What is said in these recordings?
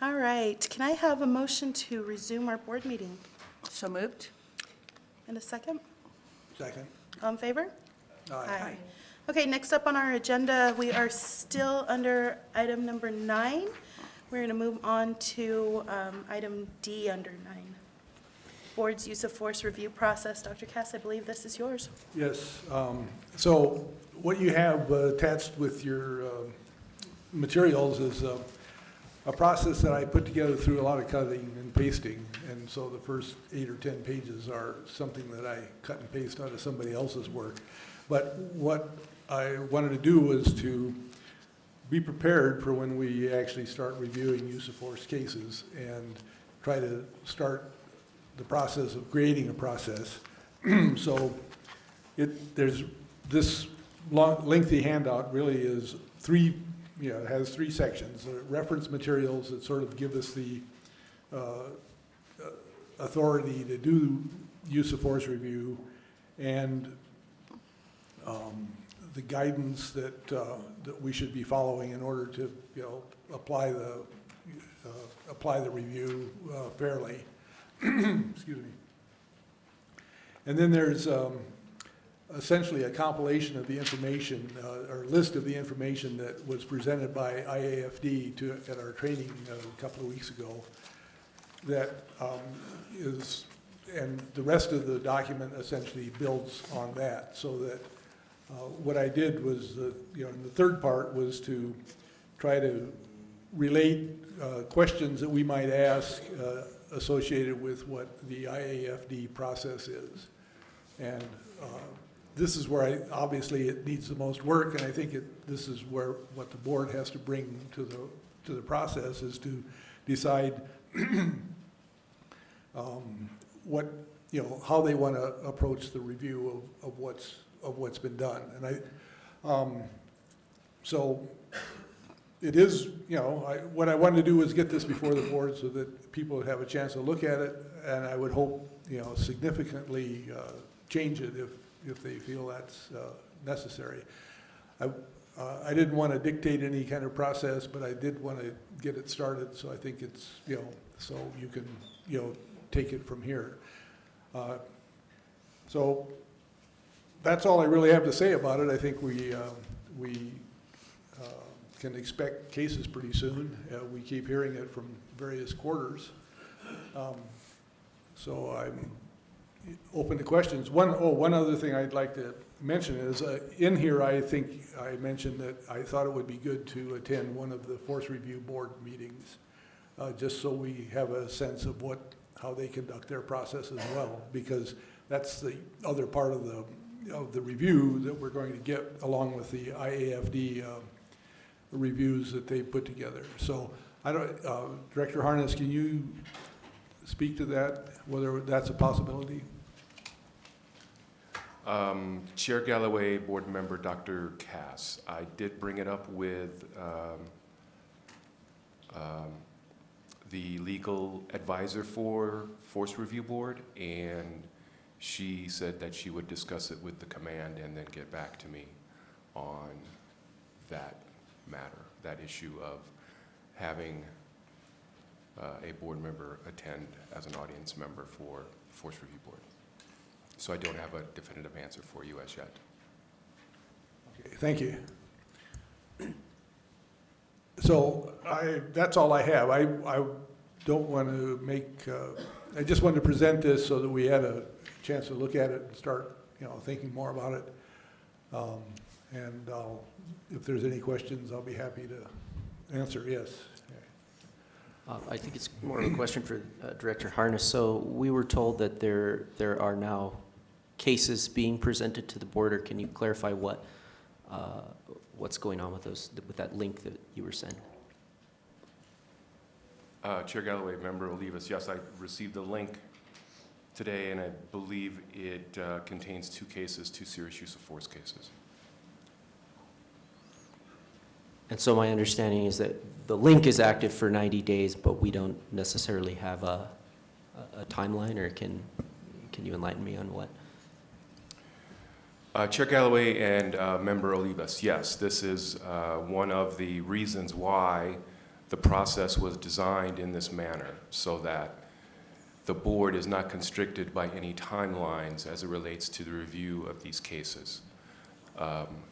All right, can I have a motion to resume our board meeting? So moved. In a second? Second. All in favor? Aye. Okay, next up on our agenda, we are still under item number 9. We're going to move on to item D under 9. Board's use of force review process. Dr. Cass, I believe this is yours. Yes. So what you have attached with your materials is a process that I put together through a lot of cutting and pasting. And so the first 8 or 10 pages are something that I cut and paste out of somebody else's work. But what I wanted to do was to be prepared for when we actually start reviewing use of force cases and try to start the process of creating a process. So there's this lengthy handout really is it has 3 sections. Reference materials that sort of give us the authority to do use of force review, and the guidance that we should be following in order to apply the review fairly. Excuse me. And then there's essentially a compilation of the information, or list of the information that was presented by IAFD at our training a couple of weeks ago. That and the rest of the document essentially builds on that. So that what I did was, in the third part was to try to relate questions that we might ask associated with what the IAFD process is. And this is where obviously it needs the most work, and I think this is where what the board has to bring to the process is to decide how they want to approach the review of what's been done. And so it is, what I wanted to do was get this before the board so that people would have a chance to look at it, and I would hope, significantly change it if they feel that's necessary. I didn't want to dictate any kind of process, but I did want to get it started, so I think it's, so you can, take it from here. So that's all I really have to say about it. I think we can expect cases pretty soon. We keep hearing it from various quarters. So I'm open to questions. One other thing I'd like to mention is in here I think I mentioned that I thought it would be good to attend one of the Force Review Board meetings, just so we have a sense of how they conduct their process as well, because that's the other part of the review that we're going to get along with the IAFD reviews that they put together. So Director Harness, can you speak to that, whether that's a possibility? Chair Galloway, Board Member Dr. Cass, I did bring it up with the legal advisor for Force Review Board, and she said that she would discuss it with the command and then get back to me on that matter, that issue of having a board member attend as an audience member for Force Review Board. So I don't have a definitive answer for you as yet. Okay, thank you. So that's all I have. I don't want to I just wanted to present this so that we had a chance to look at it and start, thinking more about it. And if there's any questions, I'll be happy to answer. Yes. I think it's more of a question for Director Harness. So we were told that there are now cases being presented to the board, or can you clarify what's going on with that link that you were sent? Chair Galloway, Member Olivas, yes, I received the link today, and I believe it contains 2 cases, 2 serious use of force cases. And so my understanding is that the link is active for 90 days, but we don't necessarily have a timeline, or can you enlighten me on what? Chair Galloway and Member Olivas, yes, this is one of the reasons why the process was designed in this manner so that the board is not constricted by any timelines as it relates to the review of these cases.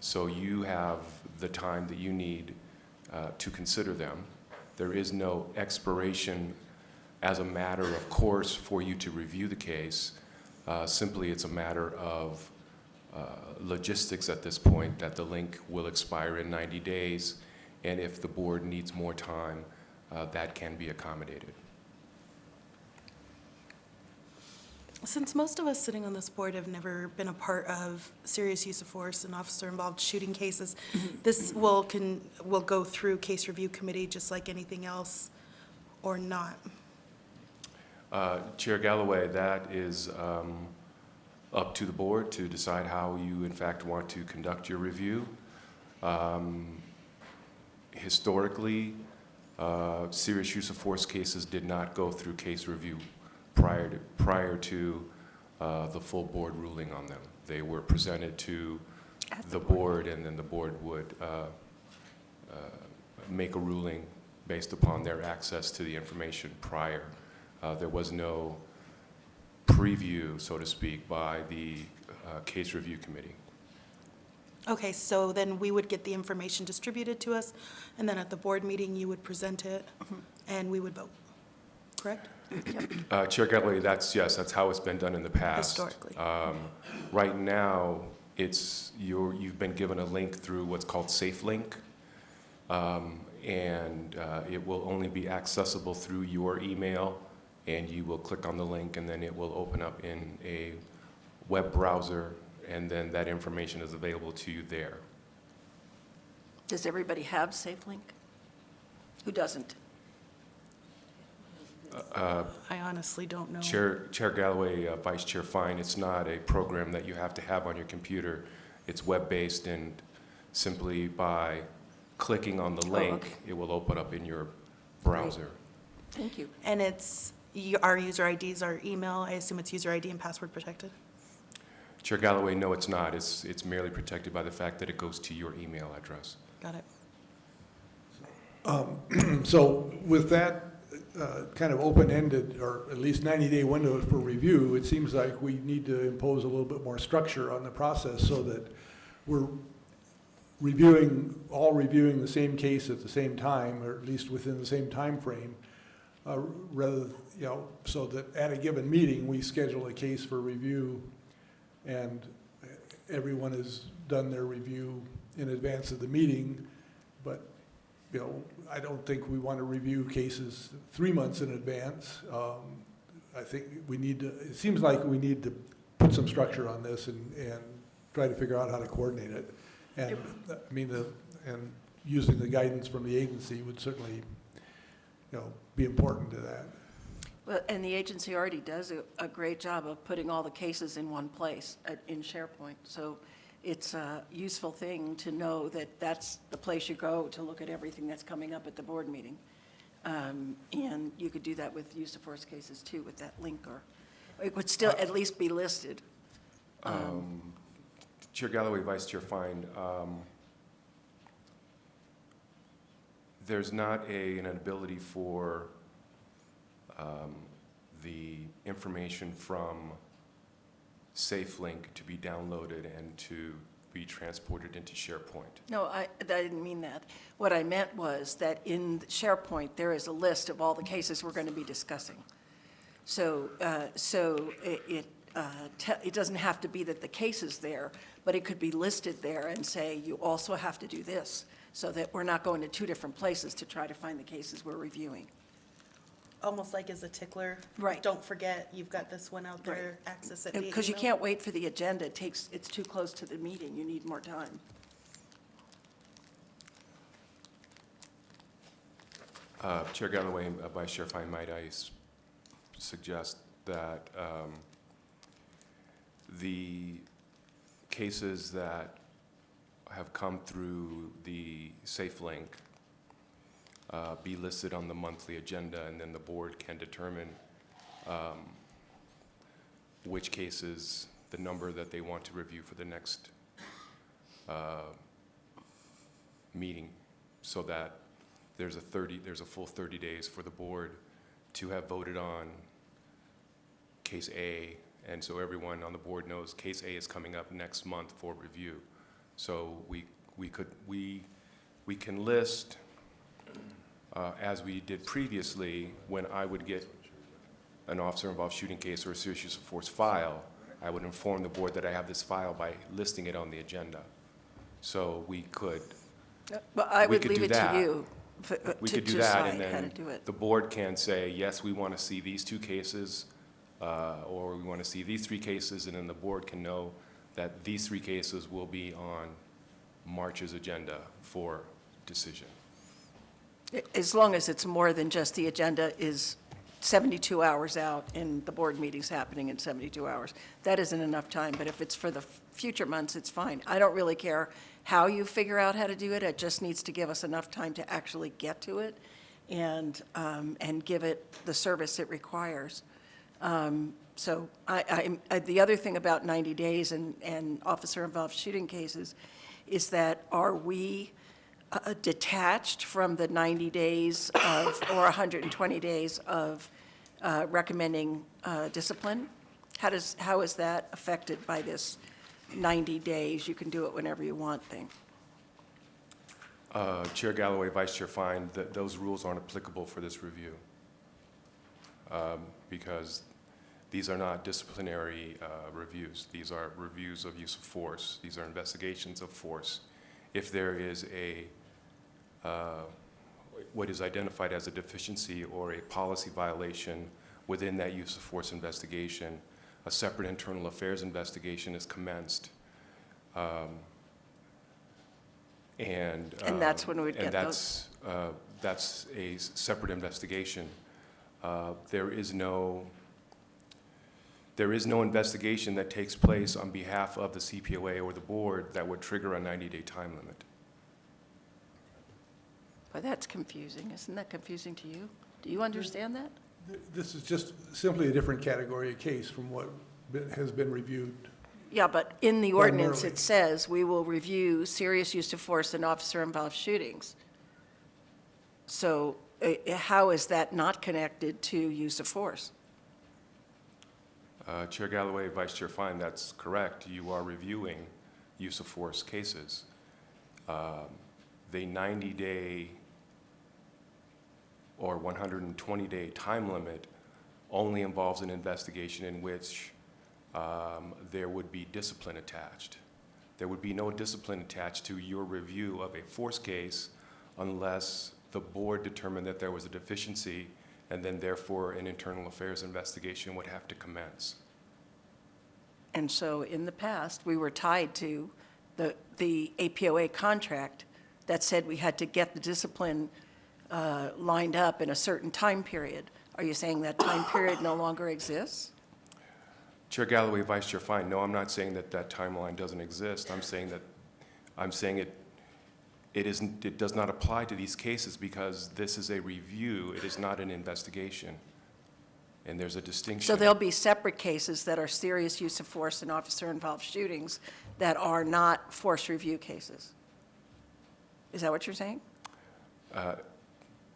So you have the time that you need to consider them. There is no expiration as a matter of course for you to review the case. Simply it's a matter of logistics at this point, that the link will expire in 90 days, and if the board needs more time, that can be accommodated. Since most of us sitting on this board have never been a part of serious use of force and officer-involved shooting cases, this will go through case review committee just like anything else, or not? Chair Galloway, that is up to the board to decide how you in fact want to conduct your review. Historically, serious use of force cases did not go through case review prior to the full board ruling on them. They were presented to the board, and then the board would make a ruling based upon their access to the information prior. There was no preview, so to speak, by the case review committee. Okay, so then we would get the information distributed to us, and then at the board meeting, you would present it, and we would vote, correct? Chair Galloway, that's how it's been done in the past. Historically. Right now, you've been given a link through what's called SafeLink, and it will only be accessible through your email, and you will click on the link, and then it will open up in a web browser, and then that information is available to you there. Does everybody have SafeLink? Who doesn't? I honestly don't know. Chair Galloway, Vice Chair Fine, it's not a program that you have to have on your computer. It's web-based, and simply by clicking on the link, okay. it will open up in your browser. Thank you. And our user IDs, our email, I assume it's user ID and password protected? Chair Galloway, no, it's not. It's merely protected by the fact that it goes to your email address. Got it. So with that kind of open-ended, or at least 90-day window for review, it seems like we need to impose a little bit more structure on the process so that we're all reviewing the same case at the same time, or at least within the same time frame, rather, so that at a given meeting, we schedule a case for review, and everyone has done their review in advance of the meeting. But I don't think we want to review cases 3 months in advance. I think it seems like we need to put some structure on this and try to figure out how to coordinate it. And I mean, and using the guidance from the agency would certainly, be important to that. Well, and the agency already does a great job of putting all the cases in one place in SharePoint. So it's a useful thing to know that that's the place you go to look at everything that's coming up at the board meeting. And you could do that with use of force cases too, with that link, or it would still at least be listed. Chair Galloway, Vice Chair Fine, there's not an ability for the information from SafeLink to be downloaded and to be transported into SharePoint. No, I didn't mean that. What I meant was that in SharePoint, there is a list of all the cases we're going to be discussing. So, it doesn't have to be that the case is there, but it could be listed there and say, you also have to do this, so that we're not going to 2 different places to try to find the cases we're reviewing. Almost like as a tickler. Right. Don't forget, you've got this one out there, access it via Because you email. can't wait for the agenda. It's too close to the meeting. You need more time. Chair Galloway, Vice Chair Fine, might I suggest that the cases that have come through the SafeLink be listed on the monthly agenda, and then the board can determine which cases, the number that they want to review for the next meeting, so that there's a full 30 days for the board to have voted on case A, and so everyone on the board knows case A is coming up next month for review. So we can list, as we did previously, when I would get an officer-involved shooting case or a serious use of force file, I would inform the board that I have this file by listing it on the agenda. So we could, Well, I we would could leave do it to that. you we to could do that, and decide how to then do it. the board can say, yes, we want to see these 2 cases, or we want to see these 3 cases, and then the board can know that these 3 cases will be on March's agenda for decision. As long as it's more than just the agenda is 72 hours out and the board meeting's happening in 72 hours. That isn't enough time, but if it's for the future months, it's fine. I don't really care how you figure out how to do it. It just needs to give us enough time to actually get to it and give it the service it requires. So the other thing about 90 days and officer-involved shooting cases is that are we detached from the 90 days of, or 120 days of recommending discipline? How is that affected by this 90 days, you can do it whenever you want thing? Chair Galloway, Vice Chair Fine, those rules aren't applicable for this review because these are not disciplinary reviews. These are reviews of use of force. These are investigations of force. If there is what is identified as a deficiency or a policy violation within that use of force investigation, a separate internal affairs investigation is commenced. And that's when we'd get those. That's a separate investigation. There is no investigation that takes place on behalf of the CPOA or the board that would trigger a 90-day time limit. But that's confusing. Isn't that confusing to you? Do you understand that? This is just simply a different category of case from what has been reviewed. Yeah, but in the ordinance, Primarily. it says we will review serious use of force and officer-involved shootings. So how is that not connected to use of force? Chair Galloway, Vice Chair Fine, that's correct. You are reviewing use of force cases. The 90-day or 120-day time limit only involves an investigation in which there would be discipline attached. There would be no discipline attached to your review of a force case unless the board determined that there was a deficiency, and then therefore an internal affairs investigation would have to commence. And so in the past, we were tied to the APOA contract that said we had to get the discipline lined up in a certain time period. Are you saying that time period no longer exists? Chair Galloway, Vice Chair Fine, no, I'm not saying that that timeline doesn't exist. I'm saying it does not apply to these cases because this is a review. It is not an investigation. And there's a distinction. So there'll be separate cases that are serious use of force and officer-involved shootings that are not force review cases. Is that what you're saying?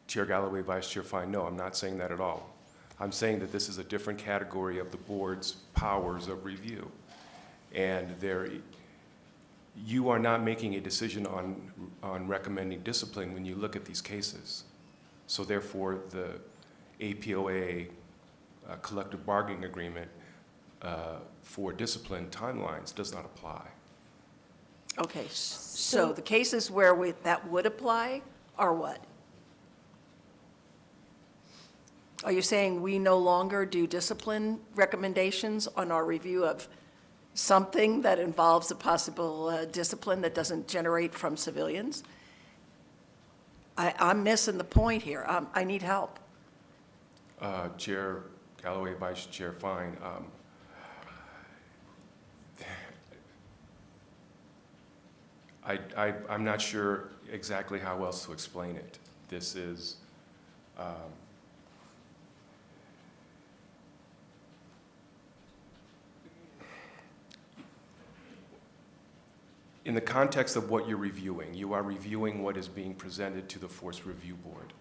Chair Galloway, Vice Chair Fine, no, I'm not saying that at all. I'm saying that this is a different category of the board's powers of review. And you are not making a decision on recommending discipline when you look at these cases. So therefore, the APOA collective bargaining agreement for discipline timelines does not apply. Okay, so the cases where that would apply are what? Are you saying we no longer do discipline recommendations on our review of something that involves a possible discipline that doesn't generate from civilians? I'm missing the point here. I need help. Chair Galloway, Vice Chair Fine, I'm not sure exactly how else to explain it. This is, in the context of what you're reviewing, you are reviewing what is being presented to the Force Review Board.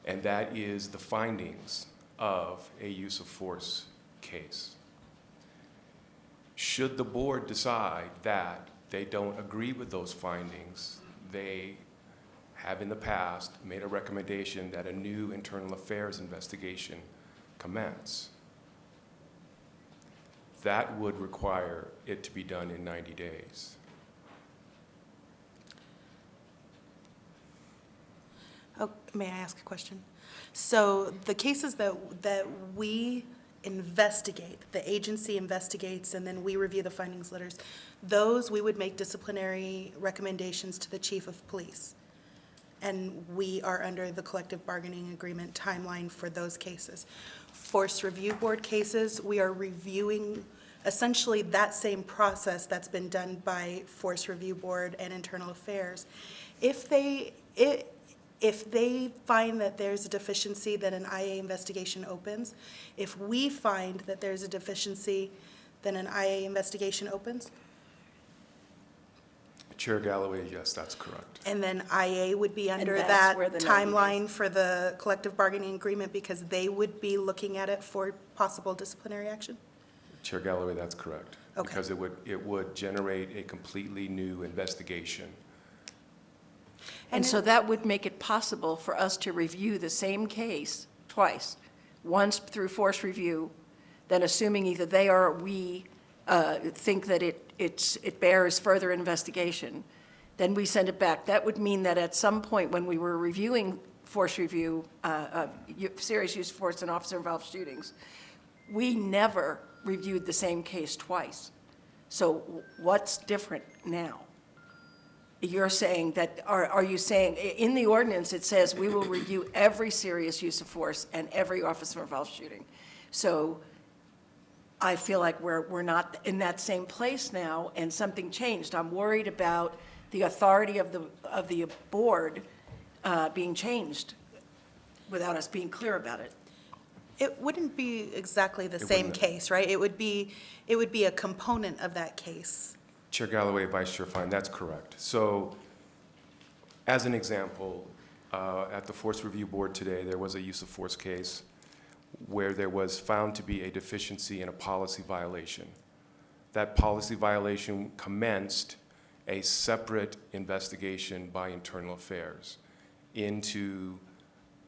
And that is the findings of a use of force case. Should the board decide that they don't agree with those findings, they have in the past made a recommendation that a new internal affairs investigation commence. That would require it to be done in 90 days. Oh, may I ask a question? So the cases that we investigate, the agency investigates, and then we review the findings letters, those we would make disciplinary recommendations to the chief of police. And we are under the collective bargaining agreement timeline for those cases. Force Review Board cases, we are reviewing essentially that same process that's been done by Force Review Board and Internal Affairs. If they find that there's a deficiency, then an IA investigation opens. If we find that there's a deficiency, then an IA investigation opens. Chair Galloway, yes, that's correct. And then IA would be under that's that where the 90 timeline for the collective bargaining agreement because they would be looking at it for possible disciplinary action? Chair Galloway, that's correct. Okay. Because it would generate a completely new investigation. And so that would make it possible for us to review the same case twice, once through force review, then assuming either they or we think that it bears further investigation, then we send it back. That would mean that at some point when we were reviewing force review, serious use of force and officer-involved shootings, we never reviewed the same case twice. So what's different now? You're saying that, are you saying, in the ordinance, it says we will review every serious use of force and every officer-involved shooting. So I feel like we're not in that same place now, and something changed. I'm worried about the authority of the board being changed without us being clear about it. It wouldn't be exactly the It same wouldn't. case, right? It would be a component of that case. Chair Galloway, Vice Chair Fine, that's correct. So, as an example, at the Force Review Board today, there was a use of force case where there was found to be a deficiency in a policy violation. That policy violation commenced a separate investigation by Internal Affairs into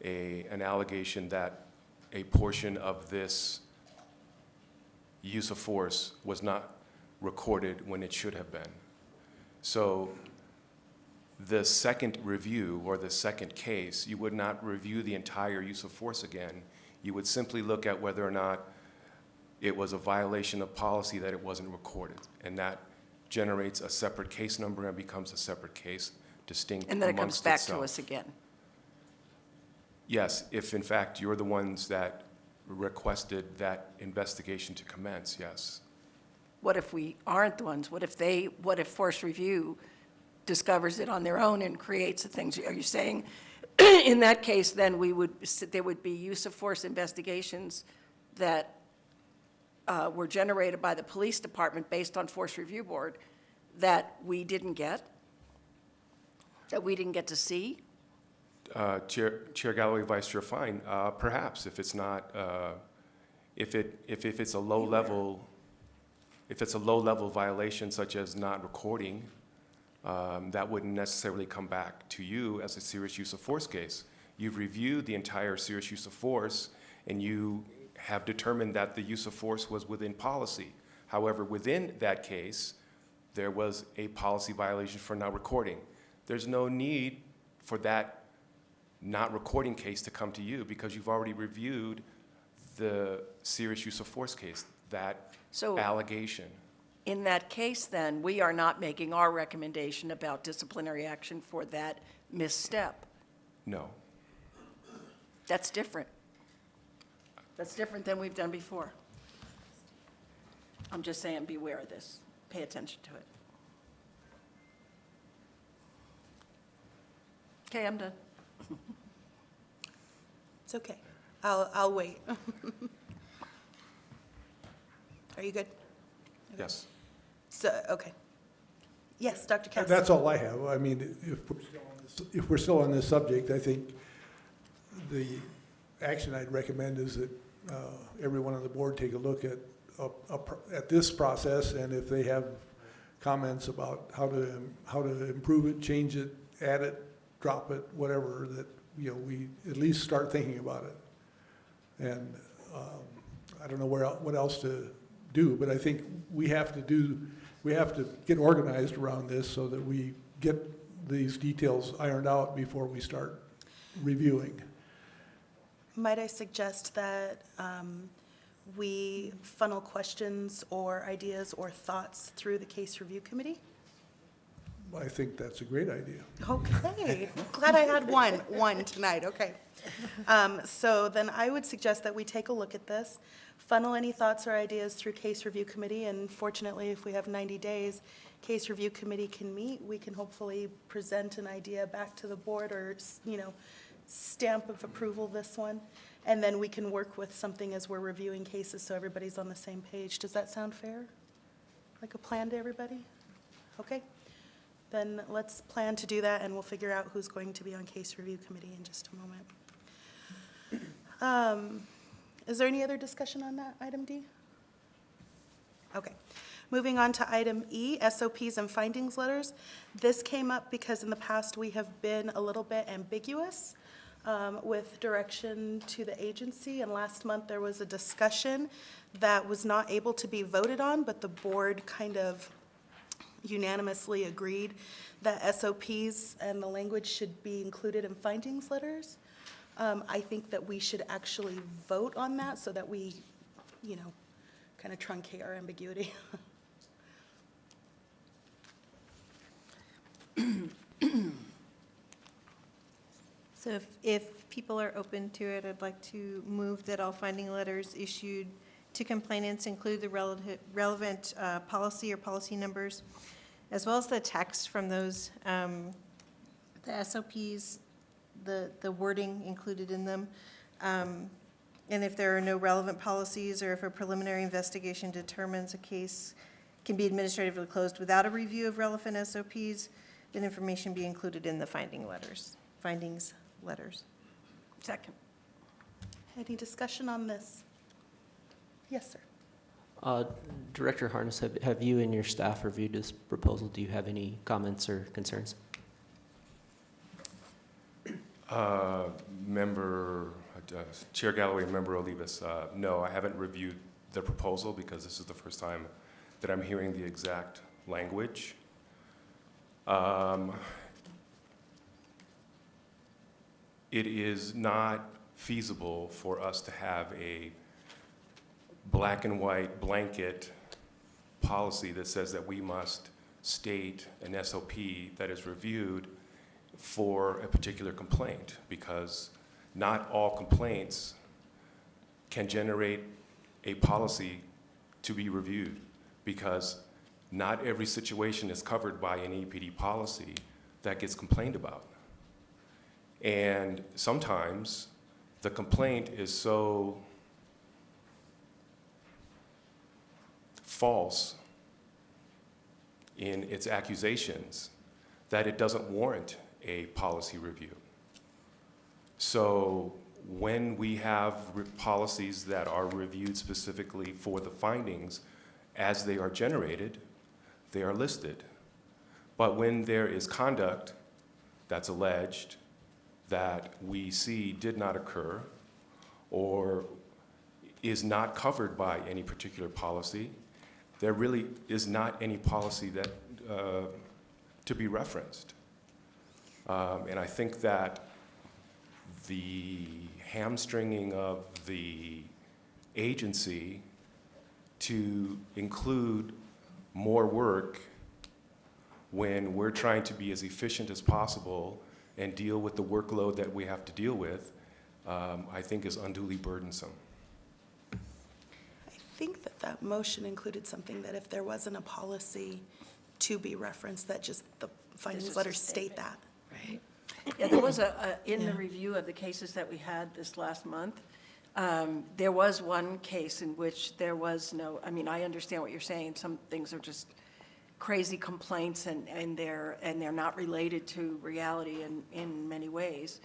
an allegation that a portion of this use of force was not recorded when it should have been. So the second review or the second case, you would not review the entire use of force again. You would simply look at whether or not it was a violation of policy that it wasn't recorded. And that generates a separate case number and becomes a separate case distinct And then it comes amongst back itself. to us again. Yes, if in fact you're the ones that requested that investigation to commence, yes. What if we aren't the ones? What if force review discovers it on their own and creates the things? Are you saying, in that case, then there would be use of force investigations that were generated by the police department based on Force Review Board that we didn't get to see? Chair Galloway, Vice Chair Fine, perhaps if it's not, if it's a low level, if it's a low level violation such as not recording, that wouldn't necessarily come back to you as a serious use of force case. You've reviewed the entire serious use of force and you have determined that the use of force was within policy. However, within that case, there was a policy violation for not recording. There's no need for that not recording case to come to you because you've already reviewed the serious use of force case, that So- allegation. In that case, then, we are not making our recommendation about disciplinary action for that misstep. No. That's different. That's different than we've done before. I'm just saying, beware of this. Pay attention to it. Okay, I'm done. It's okay. I'll wait. Are you good? Yes. So, okay. Yes, Dr. Cass. That's all I have. I mean, if we're still on this subject, I think the action I'd recommend is that everyone on the board take a look at this process, and if they have comments about how to improve it, change it, add it, drop it, whatever, that, you know, we at least start thinking about it. And I don't know what else to do, but I think we have to get organized around this so that we get these details ironed out before we start reviewing. Might I suggest that we funnel questions or ideas or thoughts through the case review committee? I think that's a great idea. Okay, glad I had one tonight, okay. So then I would suggest that we take a look at this, funnel any thoughts or ideas through case review committee, and fortunately, if we have 90 days, case review committee can meet, we can hopefully present an idea back to the board or, you know, stamp of approval this one, and then we can work with something as we're reviewing cases so everybody's on the same page. Does that sound fair? Like a plan to everybody? Okay. Then let's plan to do that, and we'll figure out who's going to be on case review committee in just a moment. Is there any other discussion on that, item D? Okay. Moving on to item E, SOPs and findings letters. This came up because in the past we have been a little bit ambiguous with direction to the agency, and last month there was a discussion that was not able to be voted on, but the board kind of unanimously agreed that SOPs and the language should be included in findings letters. I think that we should actually vote on that so that we, you know, kind of truncate our ambiguity. So if people are open to it, I'd like to move that all finding letters issued to complainants include the relevant policy or policy numbers, as well as the text from those, the SOPs, the wording included in them. And if there are no relevant policies, or if a preliminary investigation determines a case can be administratively closed without a review of relevant SOPs, then information be included in the findings letters. Second. Any discussion on this? Yes, sir. Director Harness, have you and your staff reviewed this proposal? Do you have any comments or concerns? Chair Galloway and Member Olivas, no, I haven't reviewed the proposal because this is the first time that I'm hearing the exact language. It is not feasible for us to have a black and white blanket policy that says that we must state an SOP that is reviewed for a particular complaint, because not all complaints can generate a policy to be reviewed, because not every situation is covered by an EPD policy that gets complained about. And sometimes the complaint is so false in its accusations that it doesn't warrant a policy review. So when we have policies that are reviewed specifically for the findings as they are generated, they are listed. But when there is conduct that's alleged that we see did not occur or is not covered by any particular policy, there really is not any policy that to be referenced. And I think that the hamstringing of the agency to include more work when we're trying to be as efficient as possible and deal with the workload that we have to deal with, I think is unduly burdensome. I think that that motion included something that if there wasn't a policy to be referenced, that just the findings letters state that. Right. Yeah, there was in the review of the cases that we had this last month, there was one case in which there was no, I mean, I understand what you're saying, some things are just crazy complaints and they're not related to reality in many ways.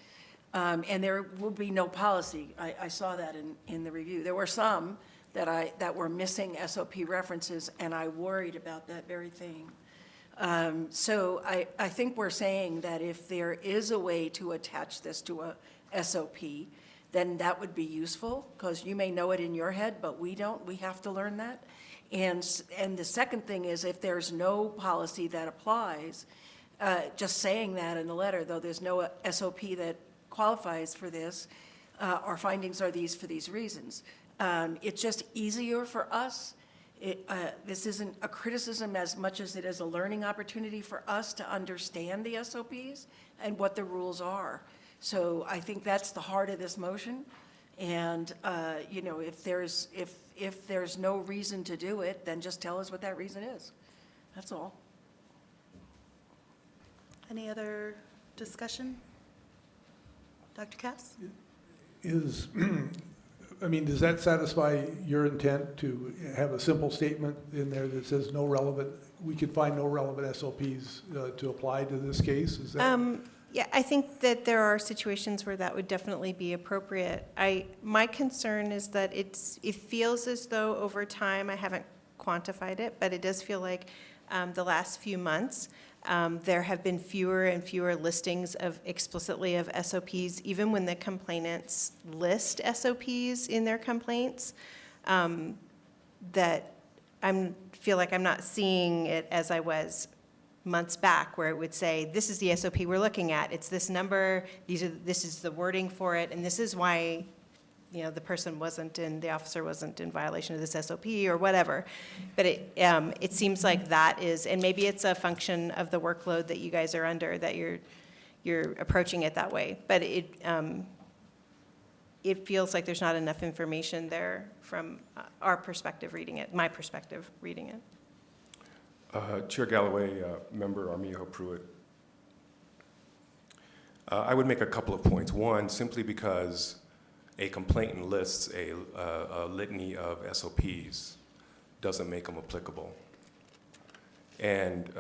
And there will be no policy. I saw that in the review. There were some that were missing SOP references, and I worried about that very thing. So I think we're saying that if there is a way to attach this to a SOP, then that would be useful, because you may know it in your head, but we don't. We have to learn that. And the second thing is, if there's no policy that applies, just saying that in the letter, though there's no SOP that qualifies for this, our findings are these for these reasons. It's just easier for us. This isn't a criticism as much as it is a learning opportunity for us to understand the SOPs and what the rules are. So I think that's the heart of this motion. And, you know, if there's no reason to do it, then just tell us what that reason is. That's all. Any other discussion? Dr. Cass? I mean, does that satisfy your intent to have a simple statement in there that says no relevant, we could find no relevant SOPs to apply to this case? Is that? Yeah, I think that there are situations where that would definitely be appropriate. My concern is that it feels as though over time, I haven't quantified it, but it does feel like the last few months, there have been fewer and fewer listings explicitly of SOPs, even when the complainants list SOPs in their complaints, that I feel like I'm not seeing it as I was months back, where it would say, this is the SOP we're looking at, it's this number, this is the wording for it, and this is why, you know, the officer wasn't in violation of this SOP or whatever. But it seems like that is, and maybe it's a function of the workload that you guys are under, that you're approaching it that way. But it feels like there's not enough information there from our perspective reading it, my perspective reading it. Chair Galloway, Member Armijo Pruitt. I would make a couple of points. One, simply because a complainant lists a litany of SOPs doesn't make them applicable. And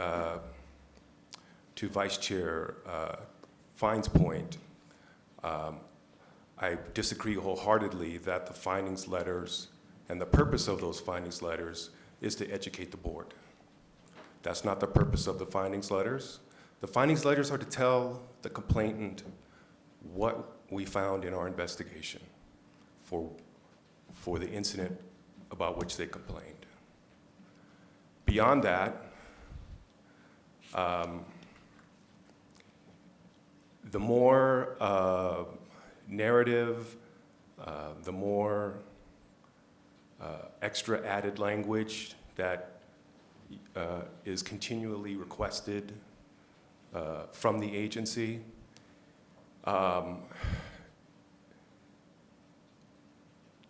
to Vice Chair Fine's point, I disagree wholeheartedly that the findings letters and the purpose of those findings letters is to educate the board. That's not the purpose of the findings letters. The findings letters are to tell the complainant what we found in our investigation for the incident about which they complained. Beyond that, the more narrative, the more extra added language that is continually requested from the agency,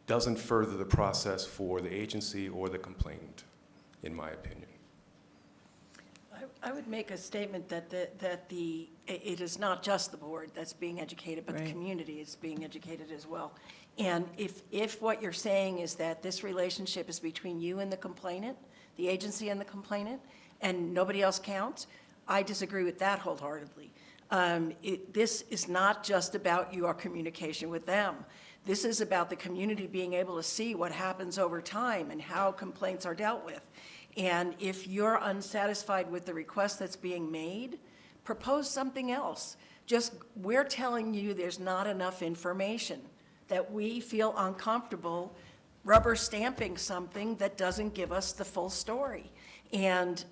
doesn't further the process for the agency or the complainant, in my opinion. I would make a statement that it is not just the board that's being educated, but the community is being educated as well. And if what you're saying is that this relationship is between you and the complainant, the agency and the complainant, and nobody else counts, I disagree with that wholeheartedly. This is not just about your communication with them. This is about the community being able to see what happens over time and how complaints are dealt with. And if you're unsatisfied with the request that's being made, propose something else. We're telling you there's not enough information, that we feel uncomfortable rubber stamping something that doesn't give us the full story. And,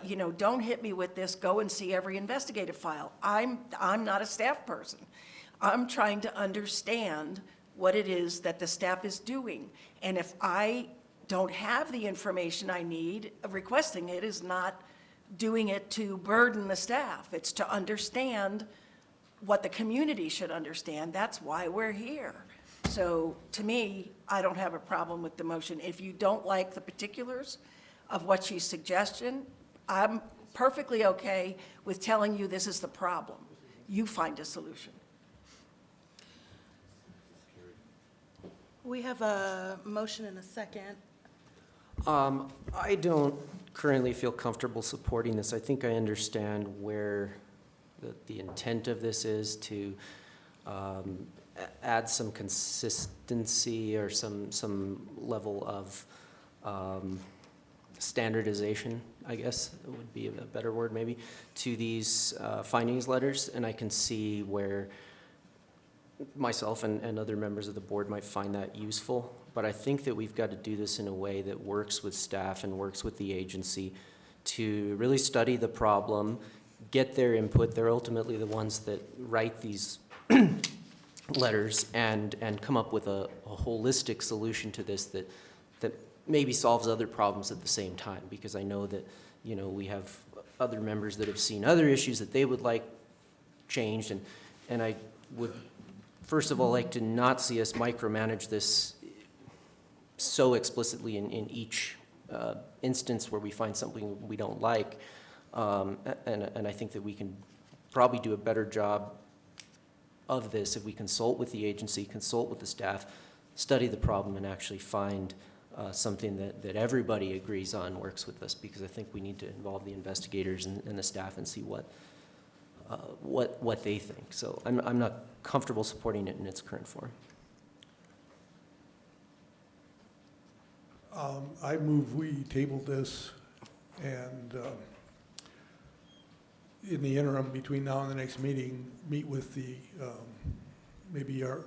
you know, don't hit me with this, go and see every investigative file. I'm not a staff person. I'm trying to understand what it is that the staff is doing. And if I don't have the information I need, requesting it is not doing it to burden the staff. It's to understand what the community should understand. That's why we're here. So to me, I don't have a problem with the motion. If you don't like the particulars of what she's suggesting, I'm perfectly okay with telling you this is the problem. You find a solution. We have a motion and a second. I don't currently feel comfortable supporting this. I think I understand where the intent of this is to add some consistency or some level of standardization, I guess would be a better word maybe, to these findings letters. And I can see where myself and other members of the board might find that useful. But I think that we've got to do this in a way that works with staff and works with the agency to really study the problem, get their input. They're ultimately the ones that write these letters and come up with a holistic solution to this that maybe solves other problems at the same time. Because I know that, you know, we have other members that have seen other issues that they would like changed. And I would, first of all, like to not see us micromanage this so explicitly in each instance where we find something we don't like. And I think that we can probably do a better job of this if we consult with the agency, consult with the staff, study the problem, and actually find something that everybody agrees on works with us, because I think we need to involve the investigators and the staff and see what they think. So I'm not comfortable supporting it in its current form. I move we table this, and in the interim between now and the next meeting, meet with the, maybe our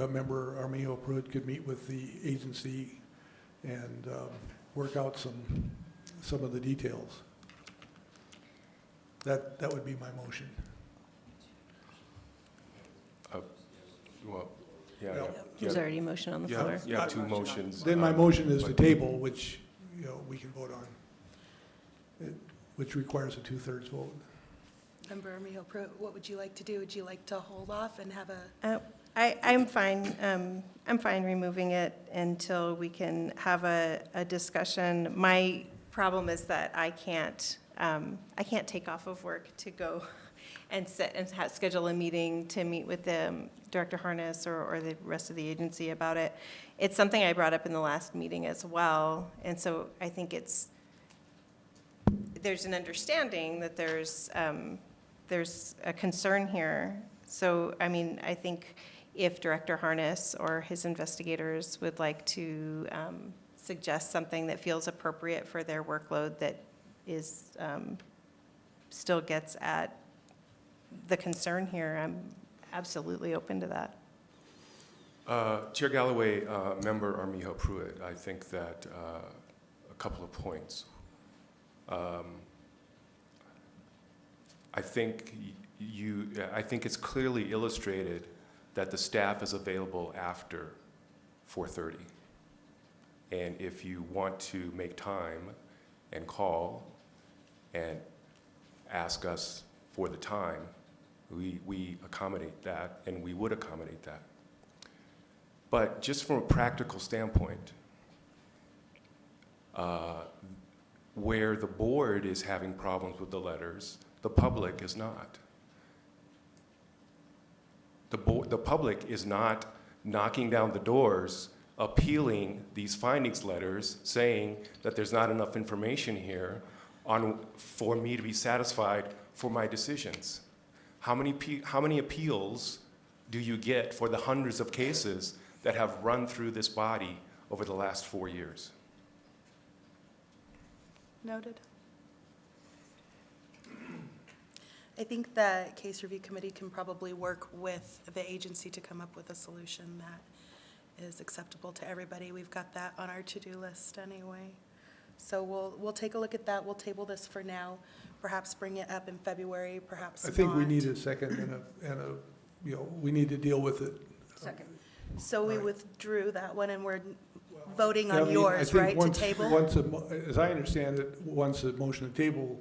member Armijo Pruitt could meet with the agency and work out some of the details. That would be my motion. Well, yeah. Yeah. There's already a motion on the You floor. have, you have two motions. Then my motion is to table, which, you know, we can vote on, which requires a 2/3 vote. Member Armijo Pruitt, what would you like to do? Would you like to hold off and have a, I'm fine. I'm fine removing it until we can have a discussion. My problem is that I can't take off of work to go and schedule a meeting to meet with Director Harness or the rest of the agency about it. It's something I brought up in the last meeting as well, and so I think there's an understanding that there's a concern here. So, I mean, I think if Director Harness or his investigators would like to suggest something that feels appropriate for their workload that is, still gets at the concern here, I'm absolutely open to that. Chair Galloway, Member Armijo Pruitt, I think that a couple of points. I think it's clearly illustrated that the staff is available after 4:30. And if you want to make time and call and ask us for the time, we accommodate that, and we would accommodate that. But just from a practical standpoint, where the board is having problems with the letters, the public is not. The public is not knocking down the doors, appealing these findings letters, saying that there's not enough information here for me to be satisfied for my decisions. How many appeals do you get for the hundreds of cases that have run through this body over the last 4 years? noted? I think the case review committee can probably work with the agency to come up with a solution that is acceptable to everybody. We've got that on our to-do list anyway. So we'll take a look at that. We'll table this for now, perhaps bring it up in February, perhaps I think we not. need a second and a, you know, we need to deal with it. Second. So we Right. withdrew that one and we're voting Yeah, I on mean, I yours, think right, to table? as I understand it, once a motion to table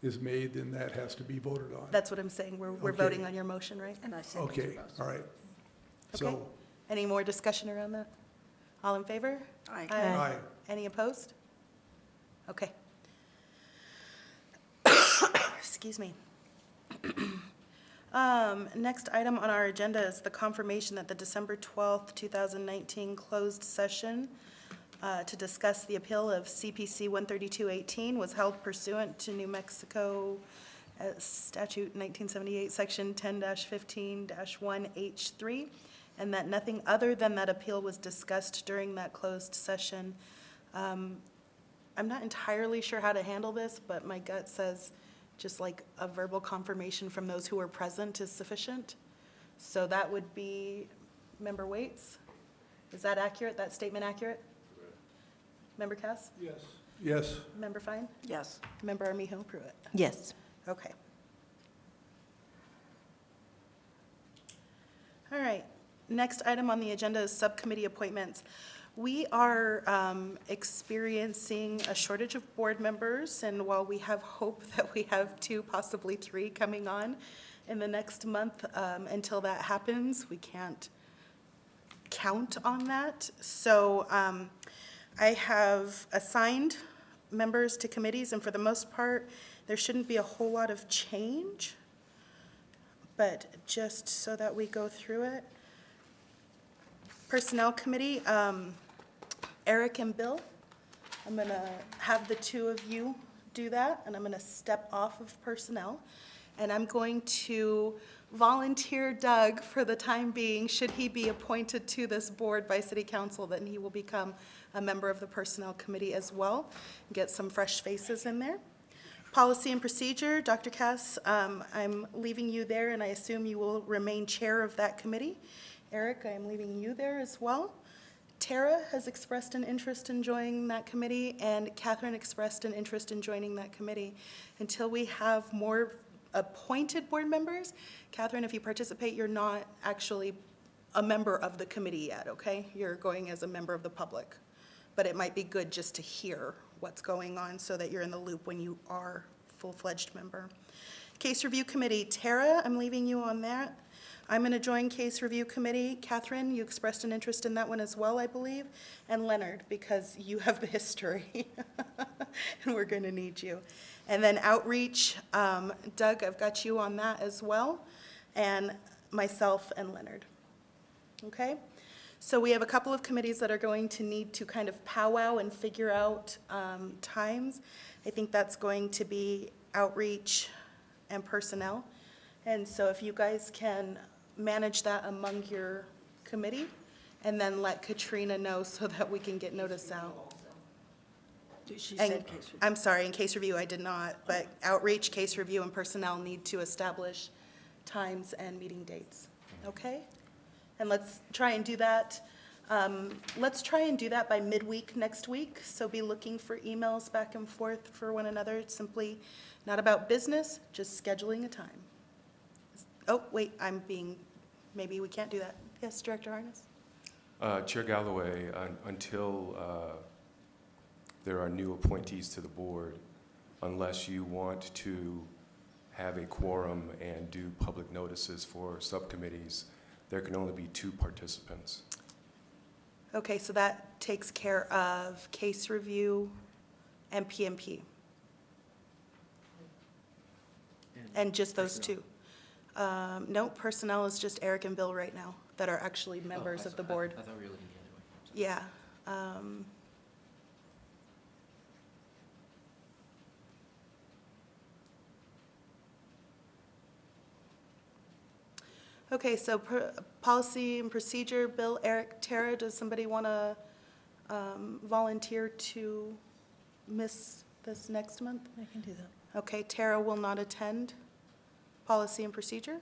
is made, then that has to be voted on. That's what I'm saying. We're Okay. voting on your motion, right? And I second Okay, both. all right. Okay. So, Any more discussion around that? All in favor? Aye. aye. Any opposed? Okay. Excuse me. Next item on our agenda is the confirmation that the December 12th, 2019 closed session to discuss the appeal of CPC 13218 was held pursuant to New Mexico Statute 1978, Section 10-15-1H3, and that nothing other than that appeal was discussed during that closed session. I'm not entirely sure how to handle this, but my gut says just like a verbal confirmation from those who were present is sufficient. So that would be Member Waits. Is that accurate, that statement accurate? Member Cass? Yes. Yes. Member Fine? Yes. Member Armijo Pruitt? Yes. Okay. All right. Next item on the agenda is subcommittee appointments. We are experiencing a shortage of board members, and while we have hope that we have 2, possibly 3 coming on in the next month, until that happens, we can't count on that. So I have assigned members to committees, and for the most part, there shouldn't be a whole lot of change, but just so that we go through it. Personnel Committee, Eric and Bill, I'm going to have the 2 of you do that, and I'm going to step off of personnel, and I'm going to volunteer Doug for the time being. Should he be appointed to this board by City Council, then he will become a member of the Personnel Committee as well, get some fresh faces in there. Policy and Procedure, Dr. Cass, I'm leaving you there, and I assume you will remain chair of that committee. Eric, I am leaving you there as well. Tara has expressed an interest in joining that committee, and Catherine expressed an interest in joining that committee. Until we have more appointed board members, Catherine, if you participate, you're not actually a member of the committee yet, okay? You're going as a member of the public. But it might be good just to hear what's going on so that you're in the loop when you are full-fledged member. Case Review Committee, Tara, I'm leaving you on that. I'm going to join Case Review Committee. Catherine, you expressed an interest in that one as well, I believe. And Leonard, because you have the history, and we're going to need you. And then Outreach, Doug, I've got you on that as well, and myself and Leonard. Okay? So we have a couple of committees that are going to need to kind of powwow and figure out times. I think that's going to be Outreach and Personnel. And so if you guys can manage that among your committee, and then let Katrina know so that we can get notice out. She And- said case review. I'm sorry, in Case Review, I did not, but Outreach, Case Review, and Personnel need to establish times and meeting dates, okay? And let's try and do that. Let's try and do that by midweek next week, so be looking for emails back and forth for one another. It's simply not about business, just scheduling a time. Oh, wait, maybe we can't do that. Yes, Director Harness? Chair Galloway, until there are new appointees to the board, unless you want to have a quorum and do public notices for subcommittees, there can only be 2 participants. Okay, so that takes care of Case Review and PMP. And just those 2. No, Personnel is just Eric and Bill right now that are actually members of the board. I thought we were looking the other way. Yeah. Okay, so Policy and Procedure, Bill, Eric, Tara, does somebody want to volunteer to miss this next month? I can do that. Okay, Tara will not attend Policy and Procedure.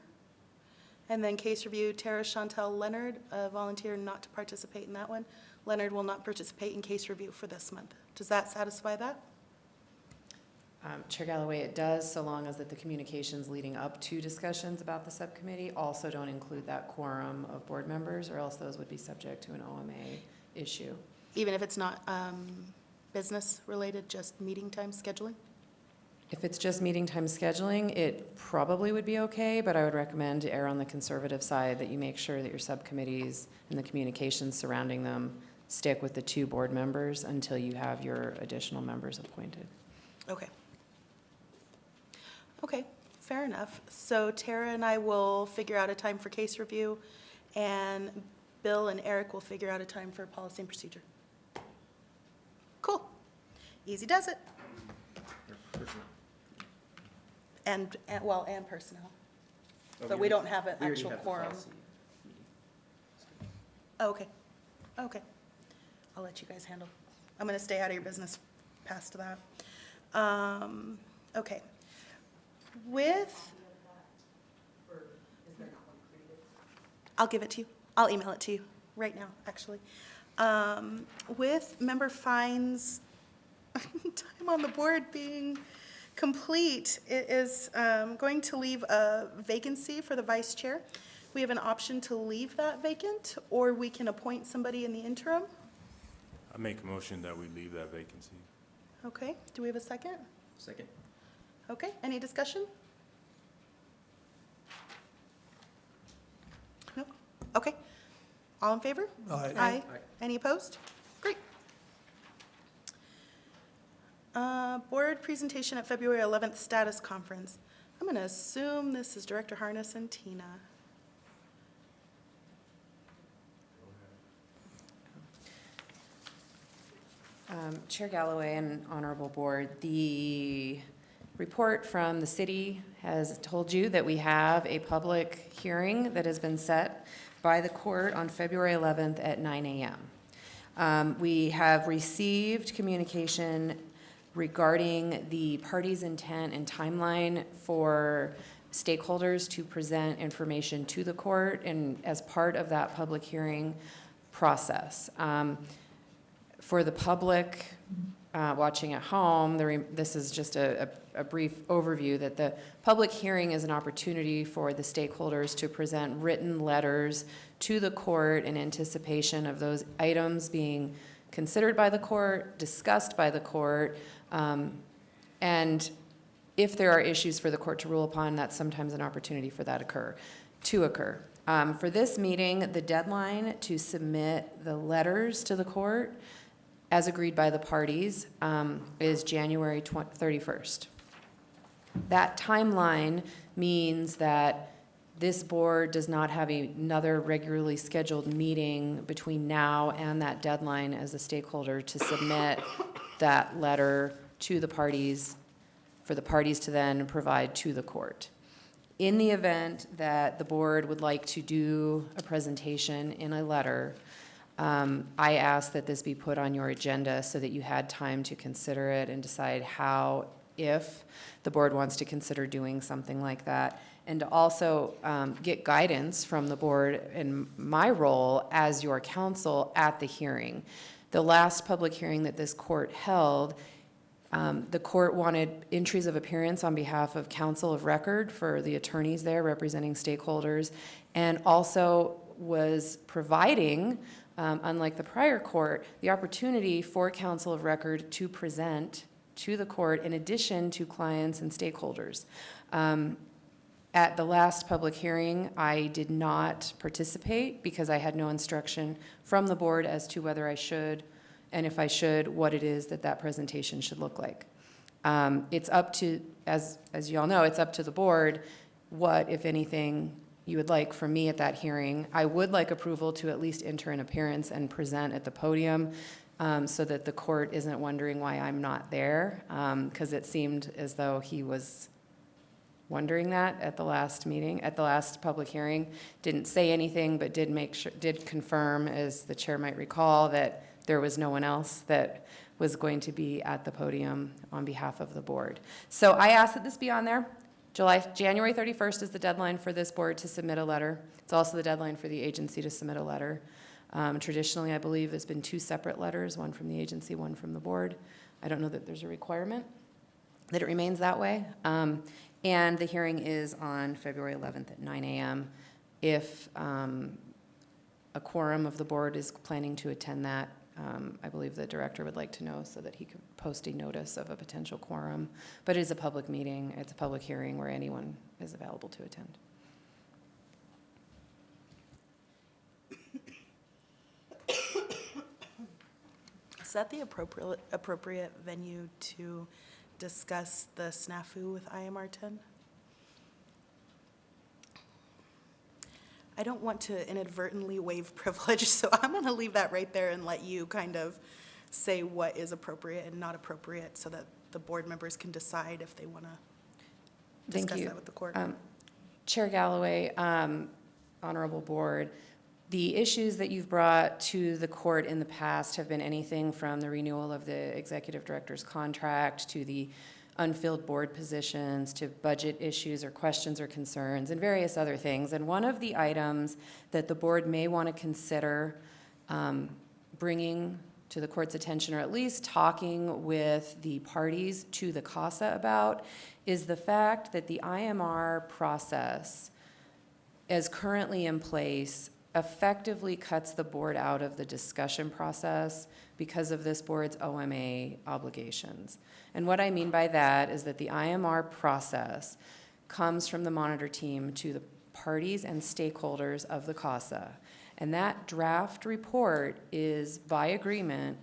And then Case Review, Tara, Chantel, Leonard, volunteer not to participate in that one. Leonard will not participate in Case Review for this month. Does that satisfy that? Chair Galloway, it does, so long as that the communications leading up to discussions about the subcommittee also don't include that quorum of board members, or else those would be subject to an OMA issue. Even if it's not business-related, just meeting time scheduling? If it's just meeting time scheduling, it probably would be okay, but I would recommend to err on the conservative side that you make sure that your subcommittees and the communications surrounding them stick with the 2 board members until you have your additional members appointed. Okay. Okay, fair enough. So Tara and I will figure out a time for Case Review, and Bill and Eric will figure out a time for Policy and Procedure. Easy does it. And personnel. But we don't have an actual quorum. Oh, okay, okay. I'll let you guys handle. I'm going to stay out of your business past that. Okay. I'll give it to you. I'll email it to you right now, actually. With member Fine's time on the board being complete, it is going to leave a vacancy for the vice chair. We have an option to leave that vacant, or we can appoint somebody in the interim. I make a motion that we leave that vacancy. Okay, do we have a second? Second. Okay, any discussion? No? Okay. All in favor? Aye. Aye. Any opposed? Great. Board presentation at February 11th status conference. I'm going to assume this is Director Harness and Tina. Chair Galloway and Honorable Board, the report from the city has told you that we have a public hearing that has been set by the court on February 11th at 9 a.m. We have received communication regarding the party's intent and timeline for stakeholders to present information to the court and as part of that public hearing process. For the public watching at home, this is just a brief overview that the public hearing is an opportunity for the stakeholders to present written letters to the court in anticipation of those items being considered by the court, discussed by the court, and if there are issues for the court to rule upon, that's sometimes an opportunity for that to occur. For this meeting, the deadline to submit the letters to the court as agreed by the parties, is January 31st. That timeline means that this board does not have another regularly scheduled meeting between now and that deadline as a stakeholder to submit that letter to the parties, for the parties to then provide to the court. In the event that the board would like to do a presentation in a letter, I ask that this be put on your agenda so that you had time to consider it and decide how, if the board wants to consider doing something like that, and to also get guidance from the board in my role as your counsel at the hearing. The last public hearing that this court held, the court wanted entries of appearance on behalf of counsel of record for the attorneys there representing stakeholders, and also was providing, unlike the prior court, the opportunity for counsel of record to present to the court in addition to clients and stakeholders. At the last public hearing, I did not participate because I had no instruction from the board as to whether I should, and if I should, what it is that presentation should look like. It's up to, as you all know, it's up to the board what, if anything, you would like from me at that hearing. I would like approval to at least enter an appearance and present at the podium so that the court isn't wondering why I'm not there, because it seemed as though he was wondering that at the last meeting, at the last public hearing. Didn't say anything, but did confirm, as the chair might recall, that there was no one else that was going to be at the podium on behalf of the board. So I ask that this be on there. January 31st is the deadline for this board to submit a letter. It's also the deadline for the agency to submit a letter. Traditionally, I believe there's been 2 separate letters, one from the agency, one from the board. I don't know that there's a requirement that it remains that way. And the hearing is on February 11th at 9 a.m. If a quorum of the board is planning to attend that, I believe the director would like to know so that he could post a notice of a potential quorum. But it is a public meeting. It's a public hearing where anyone is available to attend. Is that the appropriate venue to discuss the snafu with IMR 10? I don't want to inadvertently waive privilege, so I'm going to leave that right there and let you kind of say what is appropriate and not appropriate so that the board members can decide if they want to Thank discuss you. that with the court. Chair Galloway, honorable board, the issues that you've brought to the court in the past have been anything from the renewal of the executive director's contract to the unfilled board positions to budget issues or questions or concerns and various other things. And one of the items that the board may want to consider bringing to the court's attention, or at least talking with the parties to the CASA about, is the fact that the IMR process, as currently in place, effectively cuts the board out of the discussion process because of this board's OMA obligations. And what I mean by that is that the IMR process comes from the monitor team to the parties and stakeholders of the CASA. And that draft report is, by agreement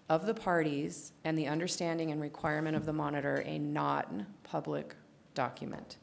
of the parties and the understanding and requirement of the monitor, a non-public document.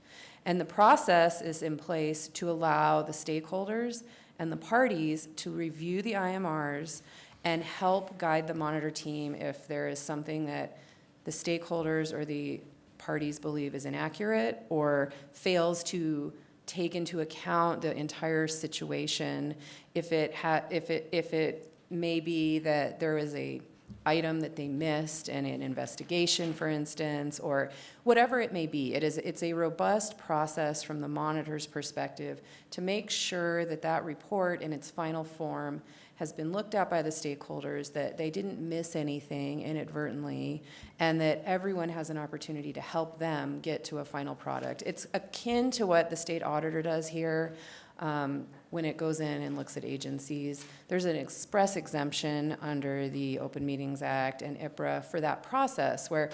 And the process is in place to allow the stakeholders and the parties to review the IMRs and help guide the monitor team if there is something that the stakeholders or the parties believe is inaccurate or fails to take into account the entire situation. If it may be that there is a item that they missed in an investigation, for instance, or whatever it may be. It's a robust process from the monitor's perspective to make sure that that report in its final form has been looked at by the stakeholders, that they didn't miss anything inadvertently, and that everyone has an opportunity to help them get to a final product. It's akin to what the state auditor does here when it goes in and looks at agencies. There's an express exemption under the Open Meetings Act and IPRA for that process where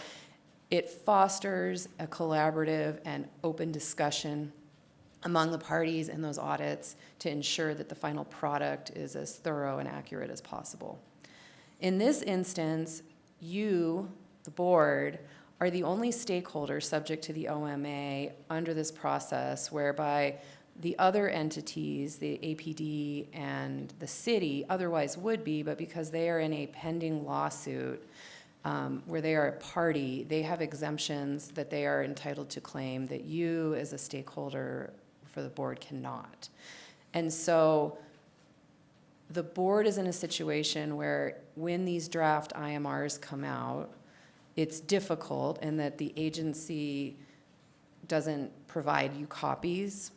it fosters a collaborative and open discussion among the parties in those audits to ensure that the final product is as thorough and accurate as possible. In this instance, you, the board, are the only stakeholder subject to the OMA under this process, whereby the other entities, the APD and the city, otherwise would be, but because they are in a pending lawsuit where they are a party, they have exemptions that they are entitled to claim that you as a stakeholder for the board cannot. And so the board is in a situation where when these draft IMRs come out, it's difficult in that the agency doesn't provide you copies.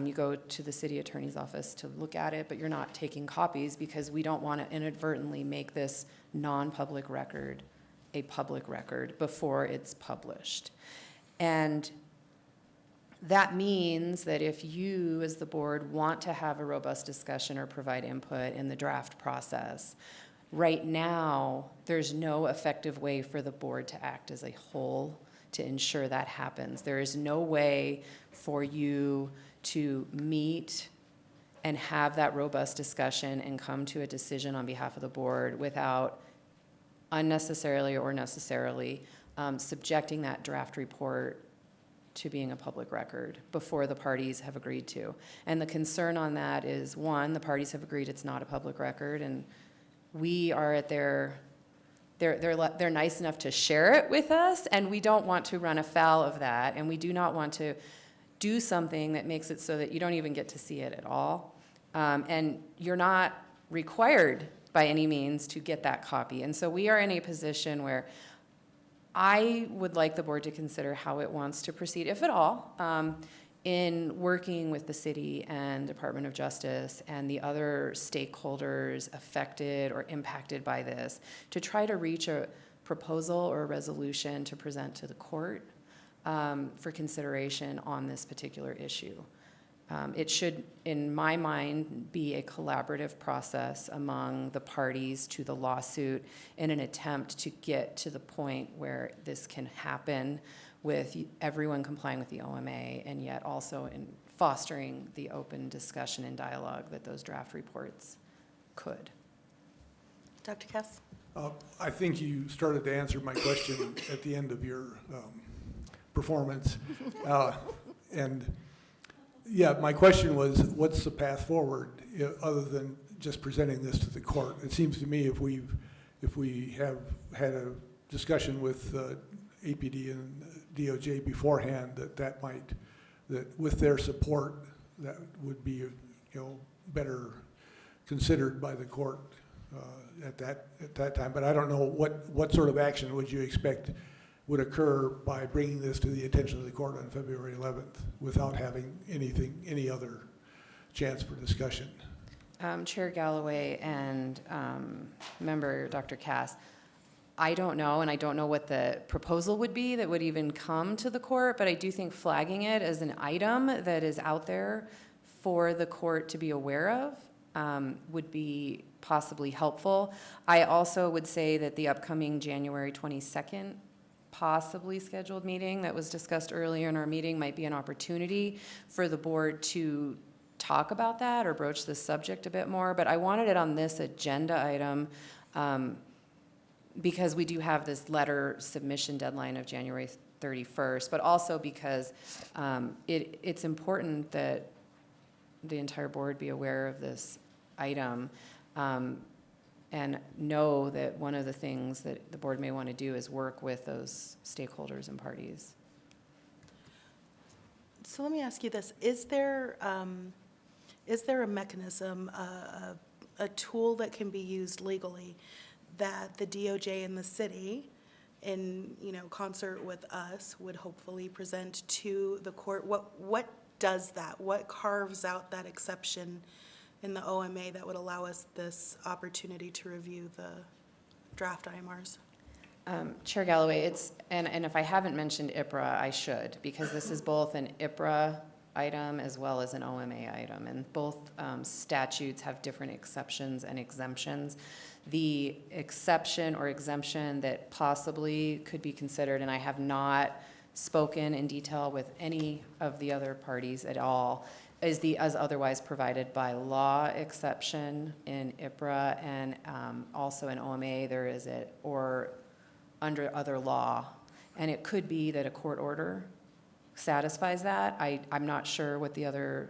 You go to the city attorney's office to look at it, but you're not taking copies because we don't want to inadvertently make this non-public record a public record before it's published. And that means that if you, as the board, want to have a robust discussion or provide input in the draft process, right now, there's no effective way for the board to act as a whole to ensure that happens. There is no way for you to meet and have that robust discussion and come to a decision on behalf of the board without unnecessarily or necessarily subjecting that draft report to being a public record before the parties have agreed to. And the concern on that is, one, the parties have agreed it's not a public record, and we are at they're nice enough to share it with us, and we don't want to run afoul of that, and we do not want to do something that makes it so that you don't even get to see it at all. And you're not required by any means to get that copy. And so we are in a position where I would like the board to consider how it wants to proceed, if at all, in working with the city and Department of Justice and the other stakeholders affected or impacted by this to try to reach a proposal or a resolution to present to the court for consideration on this particular issue. It should, in my mind, be a collaborative process among the parties to the lawsuit in an attempt to get to the point where this can happen with everyone complying with the OMA and yet also in fostering the open discussion and dialogue that those draft reports could. Dr. Cass? I think you started to answer my question at the end of your performance. And yeah, my question was, what's the path forward other than just presenting this to the court? It seems to me if if we have had a discussion with APD and DOJ beforehand, that with their support, that would be, better considered by the court at that time. But I don't know what sort of action would you expect would occur by bringing this to the attention of the court on February 11th without having any other chance for discussion. Chair Galloway and member Dr. Cass, I don't know, and I don't know what the proposal would be that would even come to the court, but I do think flagging it as an item that is out there for the court to be aware of would be possibly helpful. I also would say that the upcoming January 22nd possibly scheduled meeting that was discussed earlier in our meeting might be an opportunity for the board to talk about that or broach the subject a bit more, but I wanted it on this agenda item because we do have this letter submission deadline of January 31st, but also because it's important that the entire board be aware of this item and know that one of the things that the board may want to do is work with those stakeholders and parties. So let me ask you this. Is there a mechanism, a tool that can be used legally that the DOJ and the city, in concert with us, would hopefully present to the court? What does that? What carves out that exception in the OMA that would allow us this opportunity to review the draft IMRs? Chair Galloway, and if I haven't mentioned IPRA, I should, because this is both an IPRA item as well as an OMA item, and both statutes have different exceptions and exemptions. The exception or exemption that possibly could be considered, and I have not spoken in detail with any of the other parties at all, is the as otherwise provided by law exception in IPRA, and also in OMA there is it, or under other law. And it could be that a court order satisfies that. I'm not sure what the other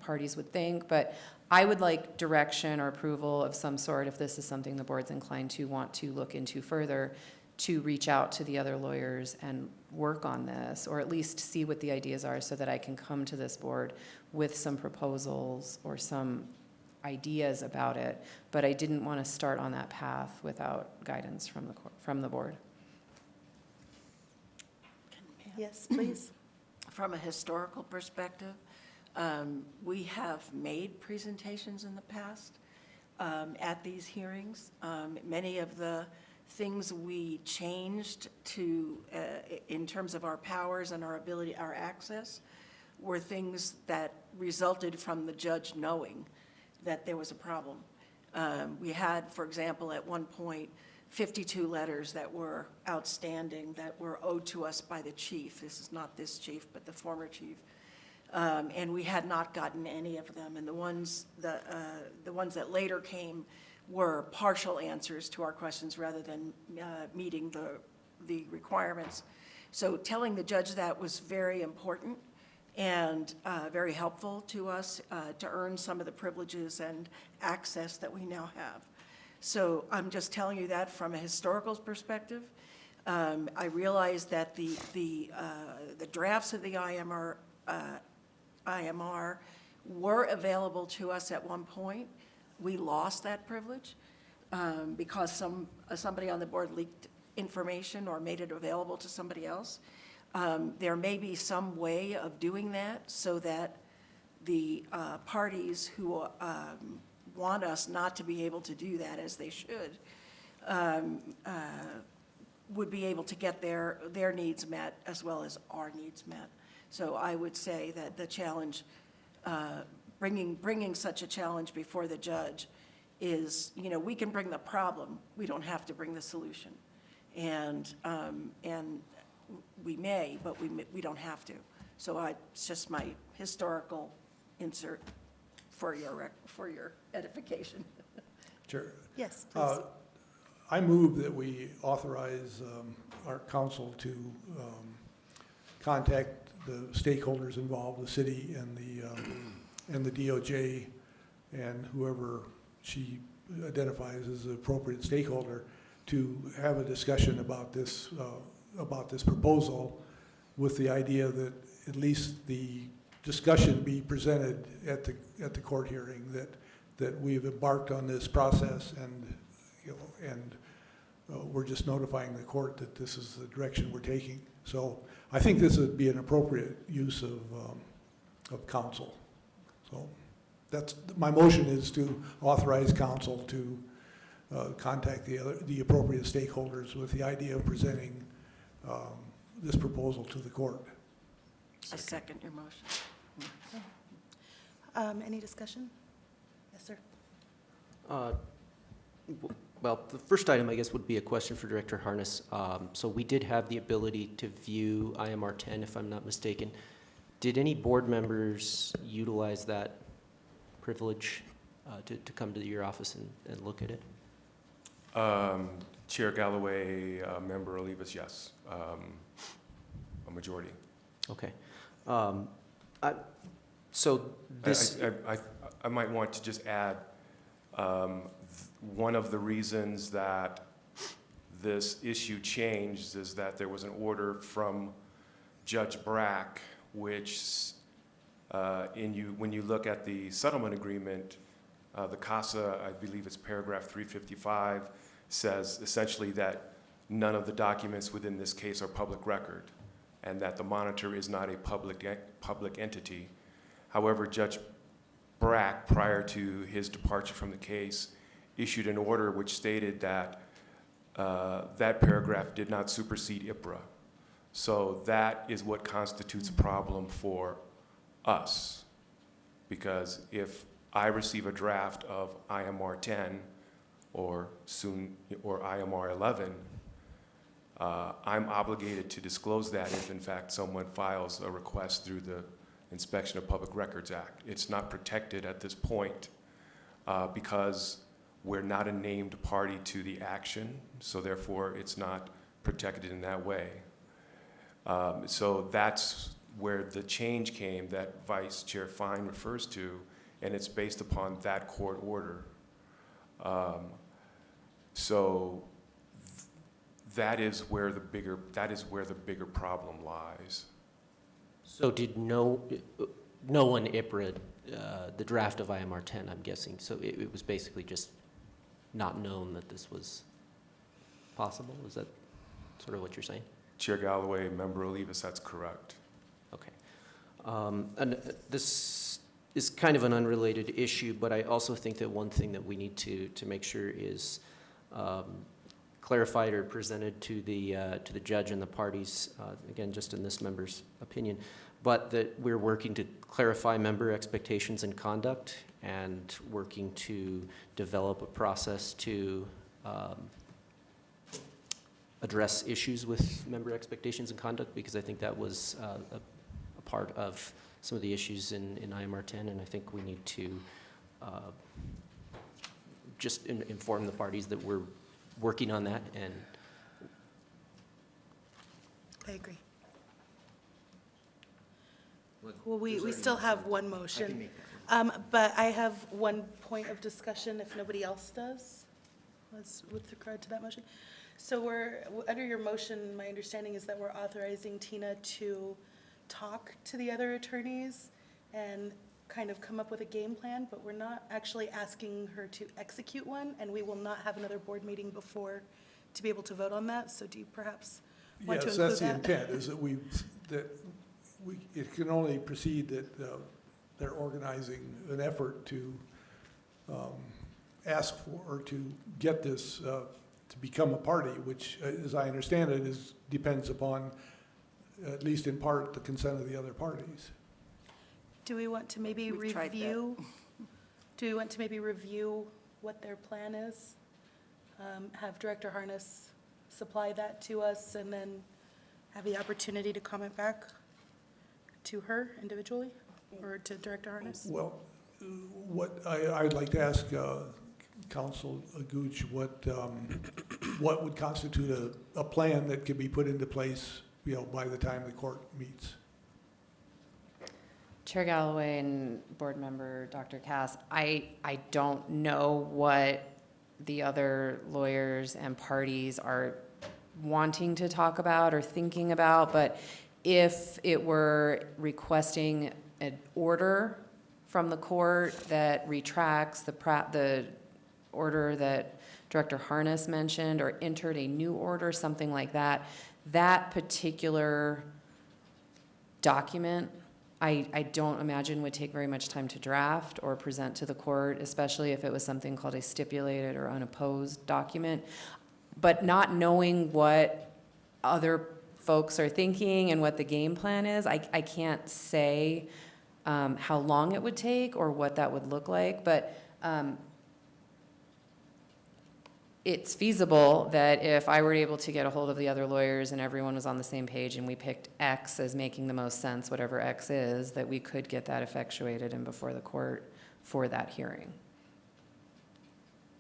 parties would think, but I would like direction or approval of some sort, if this is something the board's inclined to want to look into further, to reach out to the other lawyers and work on this, or at least see what the ideas are so that I can come to this board with some proposals or some ideas about it. But I didn't want to start on that path without guidance from the board. Yes, please. From a historical perspective, we have made presentations in the past at these hearings. Many of the things we changed to, in terms of our powers and our ability, our access, were things that resulted from the judge knowing that there was a problem. We had, for example, at one point, 52 letters that were outstanding that were owed to us by the chief. This is not this chief, but the former chief. And we had not gotten any of them. And the ones that later came were partial answers to our questions rather than meeting the requirements. So telling the judge that was very important and very helpful to us to earn some of the privileges and access that we now have. So I'm just telling you that from a historical perspective. I realize that the drafts of the IMR were available to us at one point. We lost that privilege because somebody on the board leaked information or made it available to somebody else. There may be some way of doing that so that the parties who want us not to be able to do that, as they should, would be able to get their needs met as well as our needs met. So I would say that the challenge, bringing such a challenge before the judge is, we can bring the problem, we don't have to bring the solution. And we may, but we don't have to. So it's just my historical insert for your edification. Chair. Yes, please. I move that we authorize our council to contact the stakeholders involved, the city and the DOJ, and whoever she identifies as the appropriate stakeholder to have a discussion about this proposal, with the idea that at least the discussion be presented at the court hearing, that we've embarked on this process, and we're just notifying the court that this is the direction we're taking. So I think this would be an appropriate use of counsel. So that's, my motion is to authorize counsel to contact the appropriate stakeholders with the idea of presenting this proposal to the court. I second your motion. Any discussion? Yes, sir. Well, the first item, I guess, would be a question for Director Harness. So we did have the ability to view IMR 10, if I'm not mistaken. Did any board members utilize that privilege to come to your office and look at it? Chair Galloway, Member Olivas, yes. A majority. Okay. So this... I might want to just add, one of the reasons that this issue changed is that there was an order from Judge Brack, which when you look at the settlement agreement, the CASA, I believe it's paragraph 355, says essentially that none of the documents within this case are public record, and that the monitor is not a public entity. However, Judge Brack, prior to his departure from the case, issued an order which stated that that paragraph did not supersede IPRA. So that is what constitutes a problem for us, because if I receive a draft of IMR 10 or IMR 11, I'm obligated to disclose that if in fact someone files a request through the Inspection of Public Records Act. It's not protected at this point because we're not a named party to the action, so therefore it's not protected in that way. So that's where the change came that Vice Chair Fine refers to, and it's based upon that court order. So that is where the bigger problem lies. So did no one IPRA the draft of IMR 10, I'm guessing? So it was basically just not known that this was possible? Is that sort of what you're saying? Chair Galloway, Member Olivas, that's correct. Okay. And this is kind of an unrelated issue, but I also think that one thing that we need to make sure is clarified or presented to the judge and the parties, again, just in this member's opinion, but that we're working to clarify member expectations and conduct, and working to develop a process to address issues with member expectations and conduct, because I think that was a part of some of the issues in IMR 10, and I think we need to just inform the parties that we're working on that. And I agree. Well, we still have one motion. But I have one point of discussion if nobody else does, with regard to that motion. So under your motion, my understanding is that we're authorizing Tina to talk to the other attorneys and kind of come up with a game plan, but we're not actually asking her to execute one, and we will not have another board meeting before to be able to vote on that. So do you perhaps want to include that? Yes, that's the intent, is that it can only proceed that they're organizing an effort to ask for, or to get this to become a party, which, as I understand it, depends upon, at least in part, the consent of the other parties. Do we want to maybe We've tried that. review? Do we want to maybe review what their plan is? Have Director Harness supply that to us, and then have the opportunity to comment back to her individually, or to Director Harness? Well, what I'd like to ask Council Gooch, what would constitute a plan that could be put into place, by the time the court meets? Chair Galloway and Board Member Dr. Cass, I don't know what the other lawyers and parties are wanting to talk about or thinking about, but if it were requesting an order from the court that retracts the order that Director Harness mentioned, or entered a new order, something like that, that particular document, I don't imagine would take very much time to draft or present to the court, especially if it was something called a stipulated or unopposed document. But not knowing what other folks are thinking and what the game plan is, I can't say how long it would take or what that would look like, but it's feasible that if I were able to get a hold of the other lawyers and everyone was on the same page and we picked X as making the most sense, whatever X is, that we could get that effectuated and before the court for that hearing.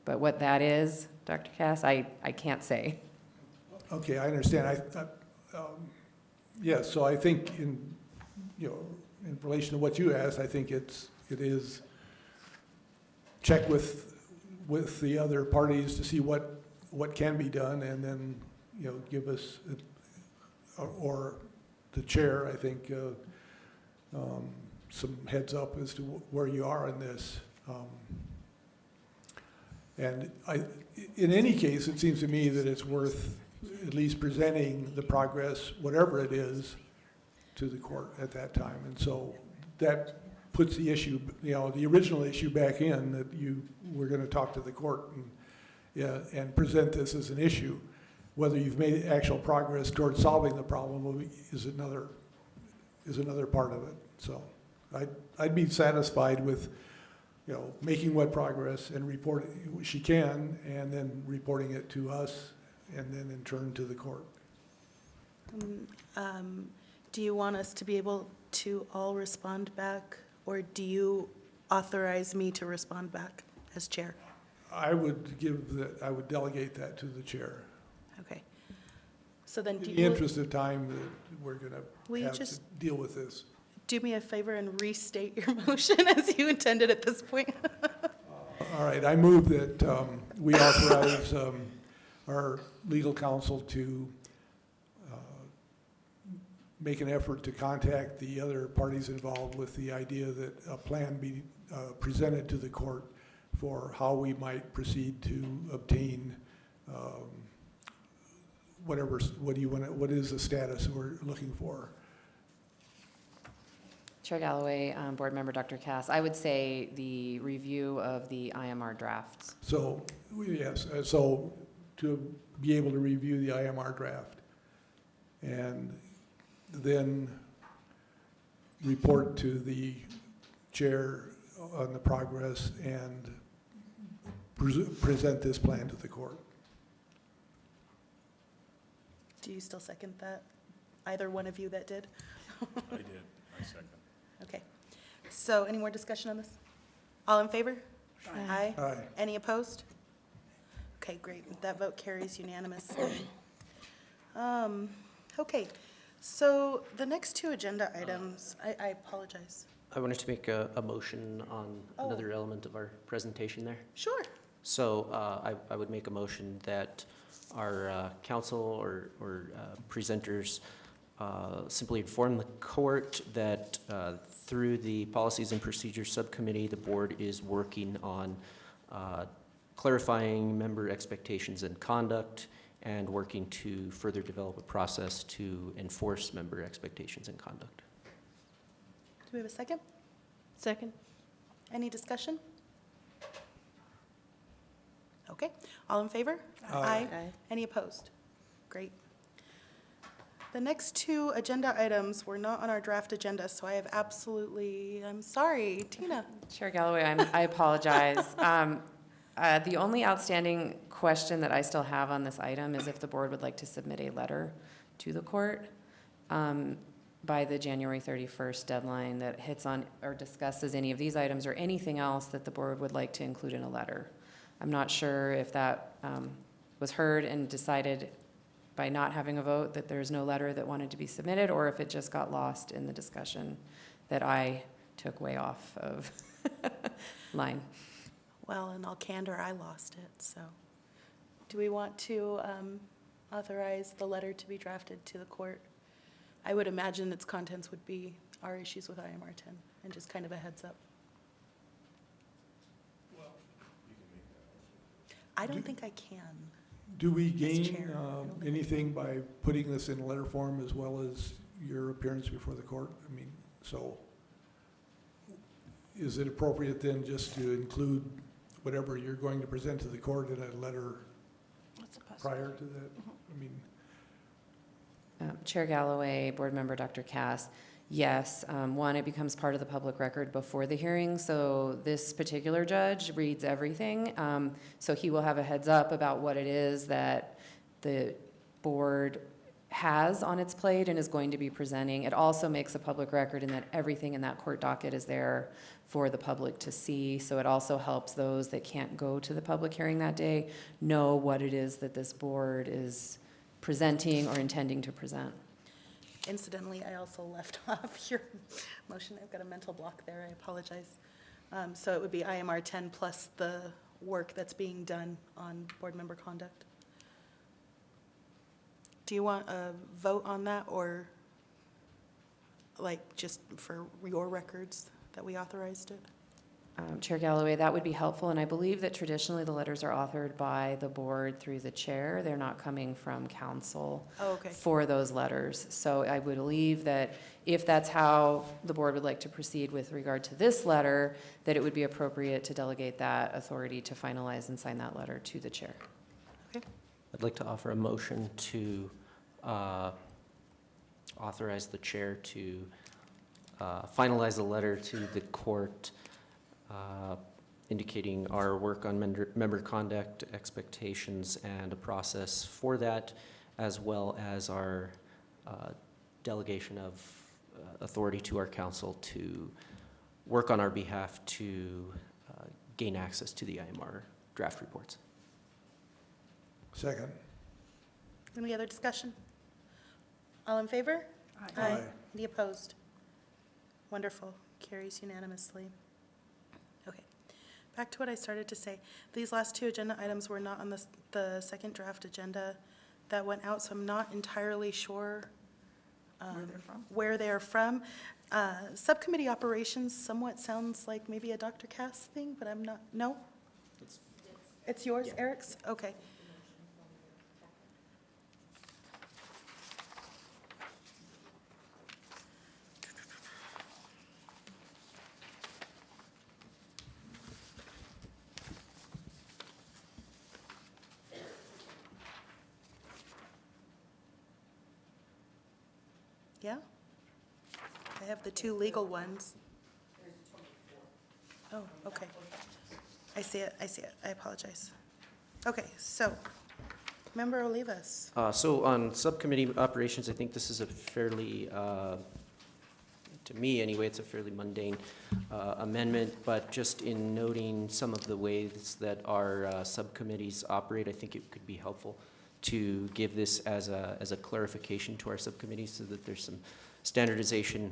But what that is, Dr. Cass, I can't say. Okay, I understand. Yes, so I think in relation to what you asked, I think it is check with the other parties to see what can be done, and then, give us, or the chair, I think, some heads up as to where you are in this. And in any case, it seems to me that it's worth at least presenting the progress, whatever it is, to the court at that time. And so that puts the issue, the original issue back in, that you were going to talk to the court and present this as an issue. Whether you've made actual progress towards solving the problem is another part of it. So I'd be satisfied with making what progress and reporting she can, and then reporting it to us, and then in turn to the court. Do you want us to be able to all respond back, or do you authorize me to respond back as chair? I would delegate that to the chair. Okay. So then In the interest of time, we're going to have to deal with this. Do me a favor and restate your motion as you intended at this point? All right, I move that we authorize our legal counsel to make an effort to contact the other parties involved with the idea that a plan be presented to the court for how we might proceed to obtain what is the status we're looking for. Chair Galloway, Board Member Dr. Cass, I would say the review of the IMR drafts. So, yes, so to be able to review the IMR draft and then report to the chair on the progress and present this plan to the court. Do you still second that? Either one of you that did? I did, I second. Okay. So any more discussion on this? All in favor? Aye. Aye. Any opposed? Okay, great. That vote carries unanimously. Okay, so the next two agenda items, I apologize. I wanted to make a motion on Oh. another element of our presentation there. Sure. So I would make a motion that our council or presenters simply inform the court that through the Policies and Procedures Subcommittee, the board is working on clarifying member expectations and conduct, and working to further develop a process to enforce member expectations and conduct. Do we have a second? Second. Any discussion? Okay, all in favor? Aye. Aye. Any opposed? Great. The next two agenda items were not on our draft agenda, so I have I'm sorry, Tina. Chair Galloway, I apologize. The only outstanding question that I still have on this item is if the board would like to submit a letter to the court by the January 31st deadline that hits on or discusses any of these items or anything else that the board would like to include in a letter. I'm not sure if that was heard and decided by not having a vote that there's no letter that wanted to be submitted, or if it just got lost in the discussion that I took way off of line. Well, in all candor, I lost it, so. Do we want to authorize the letter to be drafted to the court? I would imagine its contents would be our issues with IMR 10, and just kind of a heads up. I don't think I can. Do we Mr. gain Chair, I don't think- anything by putting this in letter form as well as your appearance before the court? I mean, so is it appropriate then just to include whatever you're going to present to the court in a letter That's a possibility. prior to that? I mean, Chair Galloway, Board Member Dr. Cass, yes, one, it becomes part of the public record before the hearing, so this particular judge reads everything. So he will have a heads up about what it is that the board has on its plate and is going to be presenting. It also makes a public record in that everything in that court docket is there for the public to see. So it also helps those that can't go to the public hearing that day know what it is that this board is presenting or intending to present. Incidentally, I also left off your motion. I've got a mental block there. I apologize. So it would be IMR 10 plus the work that's being done on board member conduct. Do you want a vote on that, or like just for your records that we authorized it? Chair Galloway, that would be helpful, and I believe that traditionally the letters are authored by the board through the chair. They're not coming from council Oh, okay. for those letters. So I would believe that if that's how the board would like to proceed with regard to this letter, that it would be appropriate to delegate that authority to finalize and sign that letter to the chair. I'd like to offer a motion to authorize the chair to finalize a letter to the court indicating our work on member conduct, expectations, and a process for that, as well as our delegation of authority to our council to work on our behalf to gain access to the IMR draft reports. second. Any other discussion? All in favor? Aye. Any opposed? Wonderful. Carries unanimously. Okay. Back to what I started to say. These last two agenda items were not on the second draft agenda that went out, so I'm not entirely sure where they're from. Subcommittee operations somewhat sounds like maybe a Dr. Cass thing, but I'm not, no? It's yours, Eric's? Okay. Yeah? I have the two legal ones. Oh, okay. I see it, I apologize. Okay, so, Member Olivas. So on subcommittee operations, I think this is a fairly, to me anyway, it's a fairly mundane amendment, but just in noting some of the ways that our subcommittees operate, I think it could be helpful to give this as a clarification to our subcommittees so that there's some standardization.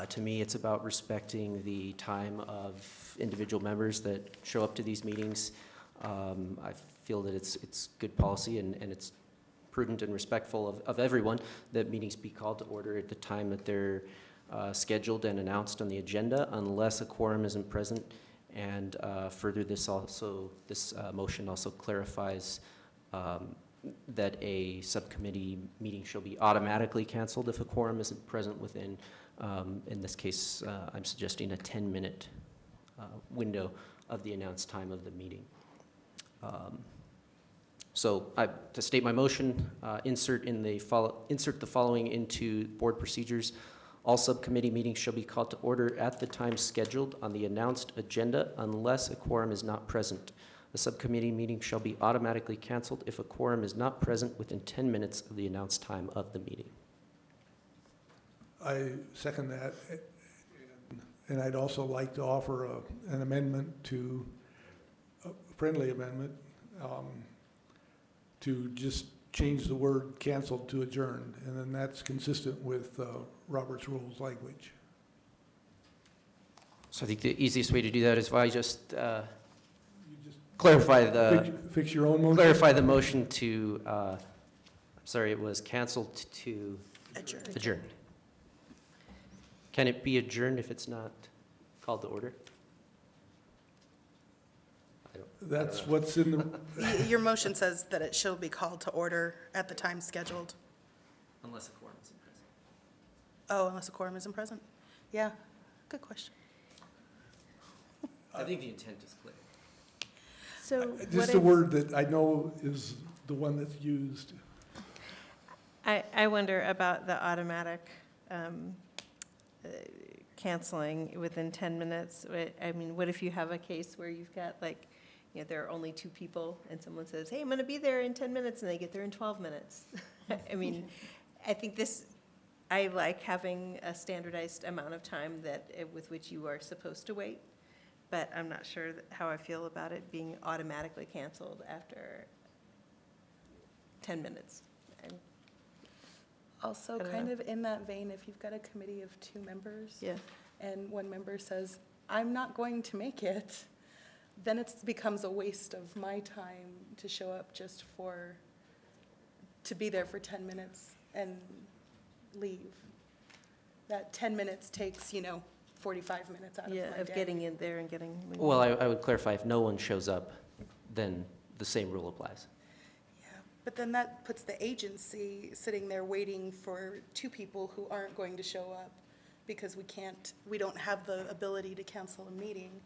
To me, it's about respecting the time of individual members that show up to these meetings. I feel that it's good policy and it's prudent and respectful of everyone that meetings be called to order at the time that they're scheduled and announced on the agenda unless a quorum isn't present. And further, this motion also clarifies that a subcommittee meeting shall be automatically canceled if a quorum isn't present within, in this case, I'm suggesting a 10-minute window of the announced time of the meeting. So to state my motion, insert the following into board procedures. All subcommittee meetings shall be called to order at the time scheduled on the announced agenda unless a quorum is not present. A subcommittee meeting shall be automatically canceled if a quorum is not present within 10 minutes of the announced time of the meeting. I second that. And I'd also like to offer an amendment to, a friendly amendment, to just change the word canceled to adjourned. And then that's consistent with Robert's Rules language. So I think the easiest way to do that is if I just clarify the, Fix your own motion? clarify the motion to, I'm sorry, it was canceled to adjourn. Can it be adjourned if it's not called to order? That's what's in the, Your motion says that it shall be called to order at the time scheduled. Unless a quorum isn't present. Oh, unless a quorum isn't present? Yeah, good question. I think the intent is clear. So just a word that I know is the one that's used. I wonder about the automatic canceling within 10 minutes. I mean, what if you have a case where you've got like, you know, there are only 2 people and someone says, hey, I'm going to be there in 10 minutes, and they get there in 12 minutes. I mean, I think I like having a standardized amount of time with which you are supposed to wait, but I'm not sure how I feel about it being automatically canceled after 10 minutes. Also, I don't kind know. of in that vein, if you've got a committee of 2 members. Yeah. And one member says, I'm not going to make it, then it becomes a waste of my time to show up just to be there for 10 minutes and leave. That 10 minutes takes, 45 minutes out of my day. Yeah, of getting in there and getting. Well, I would clarify, if no one shows up, then the same rule applies. Yeah, but then that puts the agency sitting there waiting for 2 people who aren't going to show up because we don't have the ability to cancel a meeting.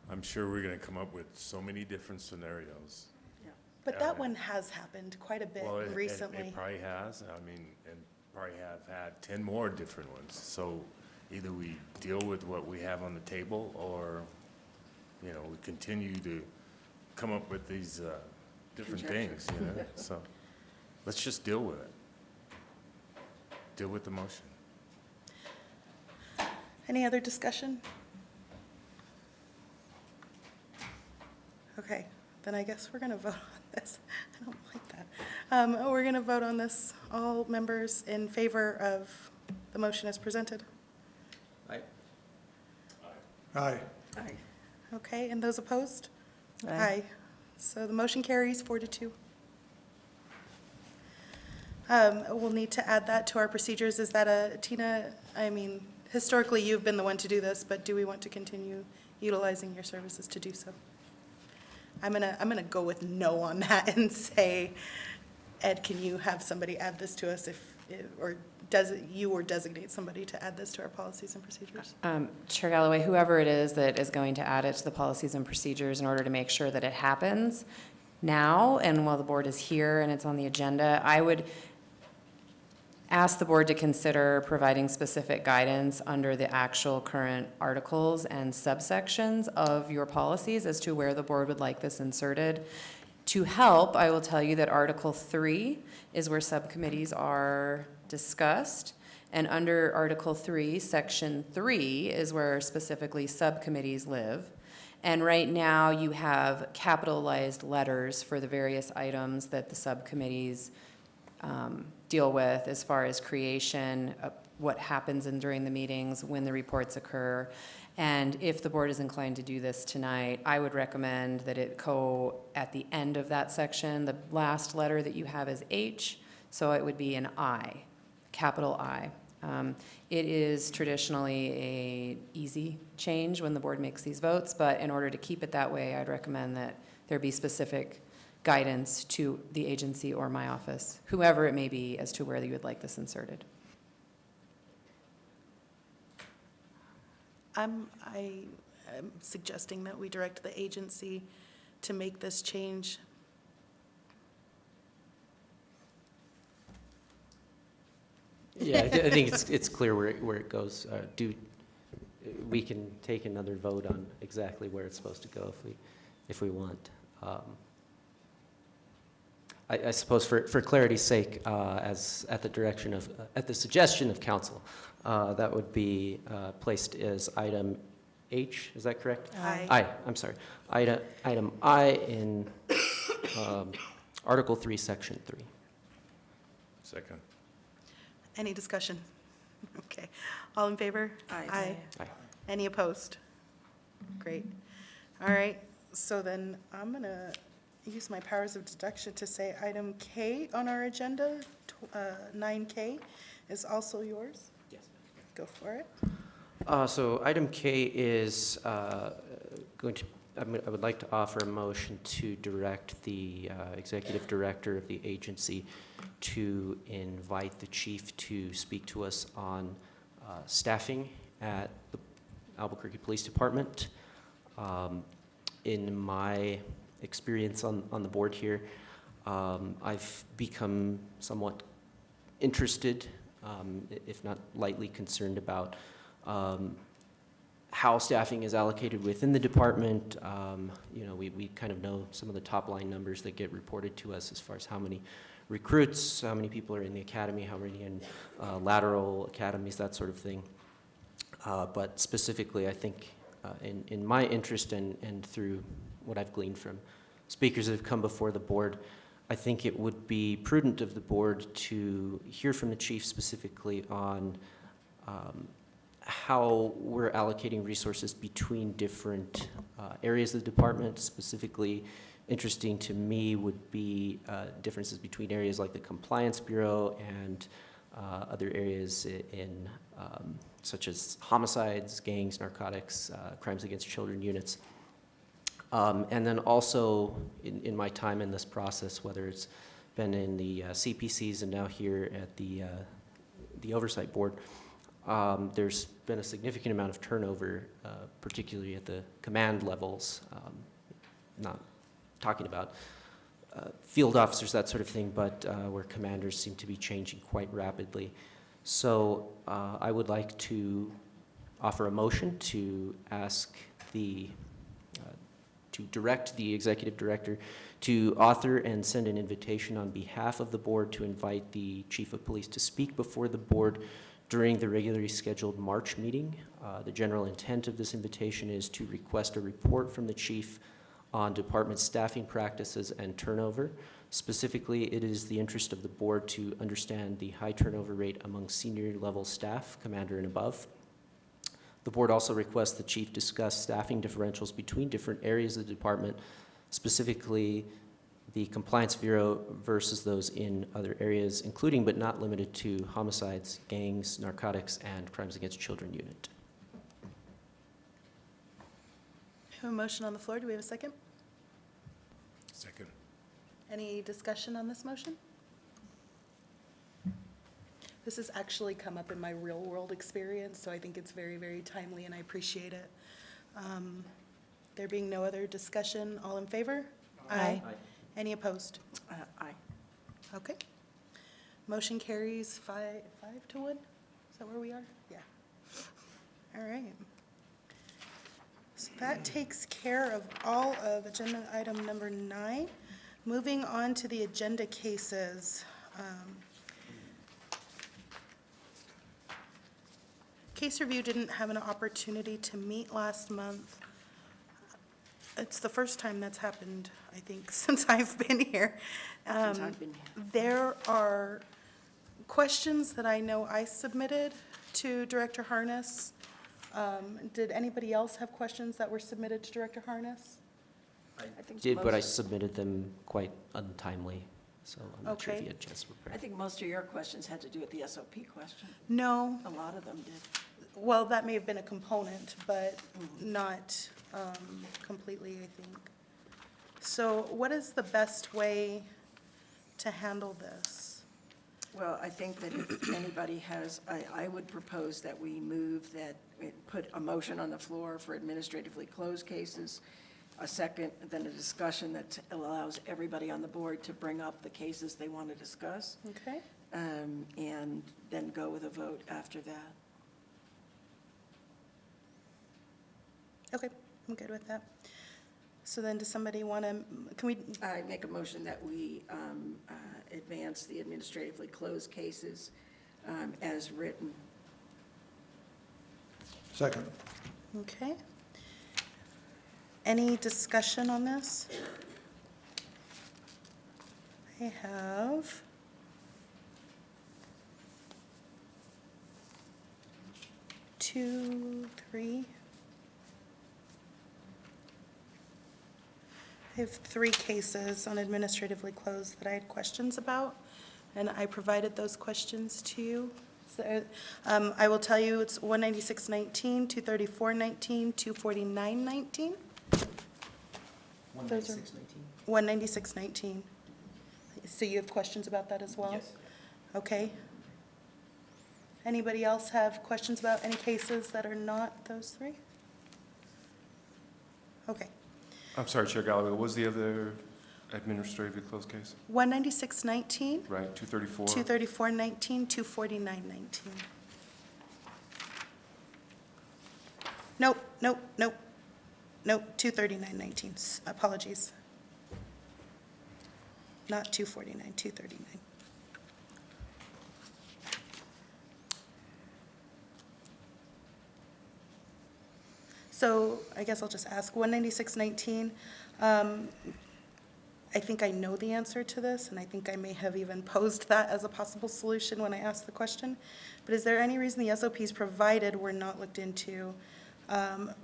I'm sure we're gonna come up with so many different scenarios. But that one has happened quite a bit Well, recently. It probably has, I mean, and probably have had 10 more different ones. So either we deal with what we have on the table, or, we continue to come up with these different things, So let's just deal with it. Deal with the motion. Any other discussion? Okay, then I guess we're going to vote on this. I don't like that. We're going to vote on this. All members in favor of the motion as presented? Aye. Aye. Okay, and those opposed? Aye. So the motion carries 4-2. We'll need to add that to our procedures. Is that Tina, historically, you've been the one to do this, but do we want to continue utilizing your services to do so? I'm gonna go with no on that and say, Ed, can you have somebody add this to us or designate somebody to add this to our policies and procedures? Chair Galloway, whoever it is that is going to add it to the policies and procedures in order to make sure that it happens now and while the board is here and it's on the agenda, I would ask the board to consider providing specific guidance under the actual current articles and subsections of your policies as to where the board would like this inserted. To help, I will tell you that Article 3 is where subcommittees are discussed, and under Article 3, Section 3 is where specifically subcommittees live. And right now, you have capitalized letters for the various items that the subcommittees deal with as far as creation, what happens during the meetings, when the reports occur. And if the board is inclined to do this tonight, I would recommend that it go at the end of that section. The last letter that you have is H, so it would be an I, capital I. It is traditionally an easy change when the board makes these votes, but in order to keep it that way, I'd recommend that there be specific guidance to the agency or my office, whoever it may be, as to where you would like this inserted. I am suggesting that we direct the agency to make this change. Yeah, I think it's clear where it goes. We can take another vote on exactly where it's supposed to go if we want. I suppose for clarity's sake, as at the suggestion of council, that would be placed as item H, is that correct? Aye. I, I'm sorry. Item I in Article 3, Section 3. Second. Any discussion? Okay. All in favor? Aye. Aye. Aye. Any opposed? Great. All right. So then I'm going to use my powers of deduction to say item K on our agenda, 9K, is also yours. Yes. Go for it. So item K is going to, I would like to offer a motion to direct the executive director of the agency to invite the chief to speak to us on staffing at the Albuquerque Police Department. In my experience on the board here, I've become somewhat interested, if not lightly concerned about how staffing is allocated within the department. You know, we kind of know some of the top line numbers that get reported to us as far as how many recruits, how many people are in the academy, how many in lateral academies, that sort of thing. But specifically, I think in my interest and through what I've gleaned from speakers that have come before the board, I think it would be prudent of the board to hear from the chief specifically on how we're allocating resources between different areas of the department. Specifically interesting to me would be differences between areas like the Compliance Bureau and other areas in such as homicides, gangs, narcotics, crimes against children units. And then also in my time in this process, whether it's been in the CPCs and now here at the Oversight Board, there's been a significant amount of turnover, particularly at the command levels, not talking about field officers, that sort of thing, but where commanders seem to be changing quite rapidly. So I would like to offer a motion to ask to direct the executive director to author and send an invitation on behalf of the board to invite the chief of police to speak before the board during the regularly scheduled March meeting. The general intent of this invitation is to request a report from the chief on department staffing practices and turnover. Specifically, it is the interest of the board to understand the high turnover rate among senior level staff, commander and above. The board also requests the chief discuss staffing differentials between different areas of the department, specifically the Compliance Bureau versus those in other areas, including but not limited to homicides, gangs, narcotics, and crimes against children unit. We have a motion on the floor. Do we have a second? Second. Any discussion on this motion? This has actually come up in my real-world experience, so I think it's very, very timely, and I appreciate it. There being no other discussion, all in favor? Aye. Any opposed? Aye. Okay. Motion carries 5-1? Is that where we are? Yeah. All right. So that takes care of all of agenda item number 9. Moving on to the agenda cases. Case review didn't have an opportunity to meet last month. It's the first time that's happened, I think, since I've been here. Since I've been here. There are questions that I know I submitted to Director Harness. Did anybody else have questions that were submitted to Director Harness? I think Did, but I most- submitted them quite untimely, so I'm not sure if Okay. you had a chance to prepare. I think most of your questions had to do with the SOP question. No. A lot of them did. Well, that may have been a component, but not completely, I think. So what is the best way to handle this? Well, I think that if anybody has, I would propose that we move that, put a motion on the floor for administratively closed cases, a second, then a discussion that allows everybody on the board to bring up the cases they want to discuss, Okay? and then go with a vote after that. Okay, I'm good with that. So then does somebody want to, can we, I make a motion that we advance the administratively closed cases as written. Second. okay? Any discussion on this? I have 2, 3, I have 3 cases on administratively closed that I had questions about, and I provided those questions to you. So, I will tell you, it's 19619, 23419, 24919. Those are 19619. So you have questions about that as well? Yes. Okay. Anybody else have questions about any cases that are not those 3? Okay. I'm sorry, Chair Galloway, what was the other administratively closed case? 19619, Right, 234? 23419, 24919. Nope, nope, nope, nope, 23919, apologies. Not 249, 239. So I guess I'll just ask, 19619, I think I know the answer to this, and I think I may have even posed that as a possible solution when I asked the question. But is there any reason the SOPs provided were not looked into?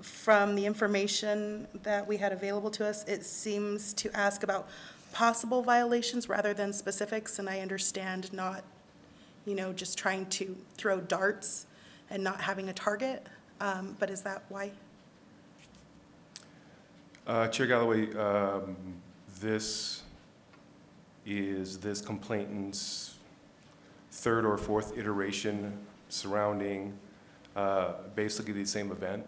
From the information that we had available to us, it seems to ask about possible violations rather than specifics, and I understand not, just trying to throw darts and not having a target, but is that why? Chair Galloway, this is this complainant's 3rd or 4th iteration surrounding basically the same event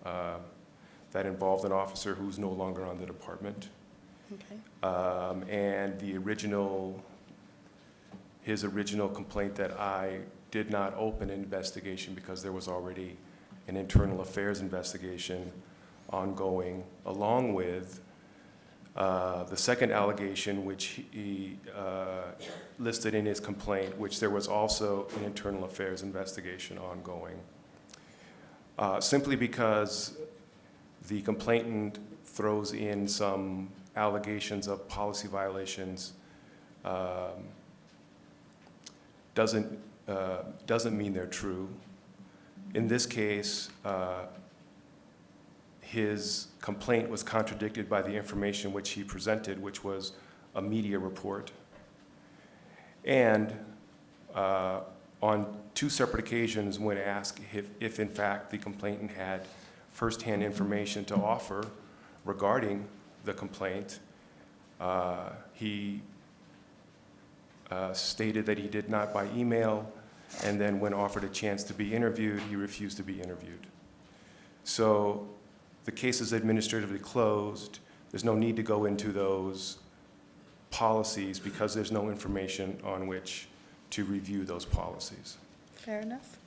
that involved an officer who's no longer on the department. Okay. And his original complaint that I did not open an investigation because there was already an internal affairs investigation ongoing, along with the second allegation, which he listed in his complaint, which there was also an internal affairs investigation ongoing. Simply because the complainant throws in some allegations of policy violations doesn't mean they're true. In this case, his complaint was contradicted by the information which he presented, which was a media report. And on 2 separate occasions, when asked if in fact the complainant had firsthand information to offer regarding the complaint, he stated that he did not by email, and then when offered a chance to be interviewed, he refused to be interviewed. So the case is administratively closed. There's no need to go into those policies because there's no information on which to review those policies. Fair enough.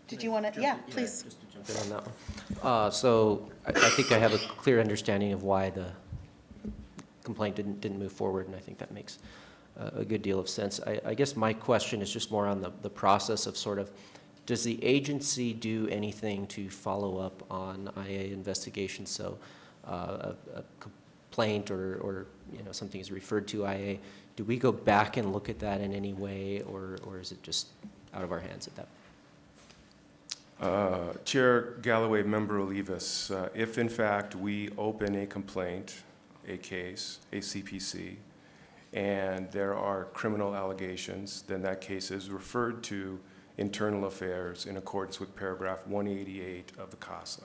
Did you want to, yeah, please. Just to jump in on that one. So I think I have a clear understanding of why the complaint didn't move forward, and I think that makes a good deal of sense. I guess my question is just more on the process of sort of, does the agency do anything to follow up on IA investigations? So a complaint or something is referred to IA. Do we go back and look at that in any way, or is it just out of our hands at that point? Chair Galloway, Member Olivas, if in fact we open a complaint, a case, a CPC, and there are criminal allegations, then that case is referred to Internal Affairs in accordance with paragraph 188 of the CASA.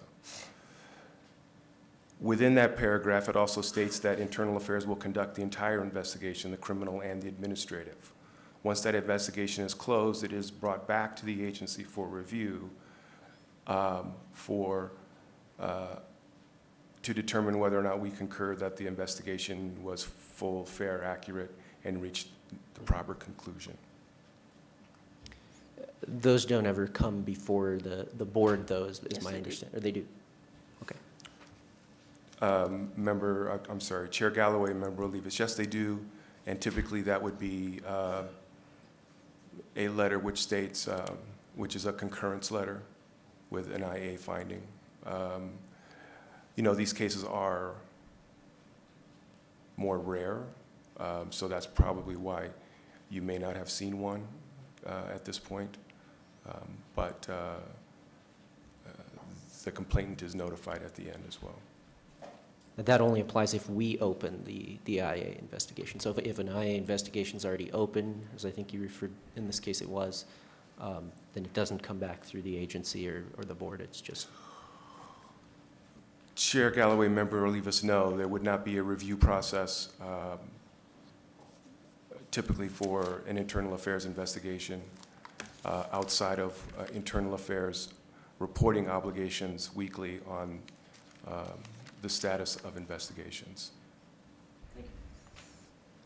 Within that paragraph, it also states that Internal Affairs will conduct the entire investigation, the criminal and the administrative. Once that investigation is closed, it is brought back to the agency for review to determine whether or not we concur that the investigation was full, fair, accurate, and reached the proper conclusion. Those don't ever come before the board, though, is Yes, my they do. understanding. Or they do? Okay. Chair Galloway, Member Olivas, yes, they do, and typically that would be a letter which states, which is a concurrence letter with an IA finding. These cases are more rare, so that's probably why you may not have seen one at this point, but the complainant is notified at the end as well. That only applies if we open the IA investigation. So if an IA investigation is already open, as I think you referred, in this case it was, then it doesn't come back through the agency or the board. It's just, Chair Galloway, member Olivas, no, there would not be a review process typically for an internal affairs investigation outside of internal affairs reporting obligations weekly on the status of investigations.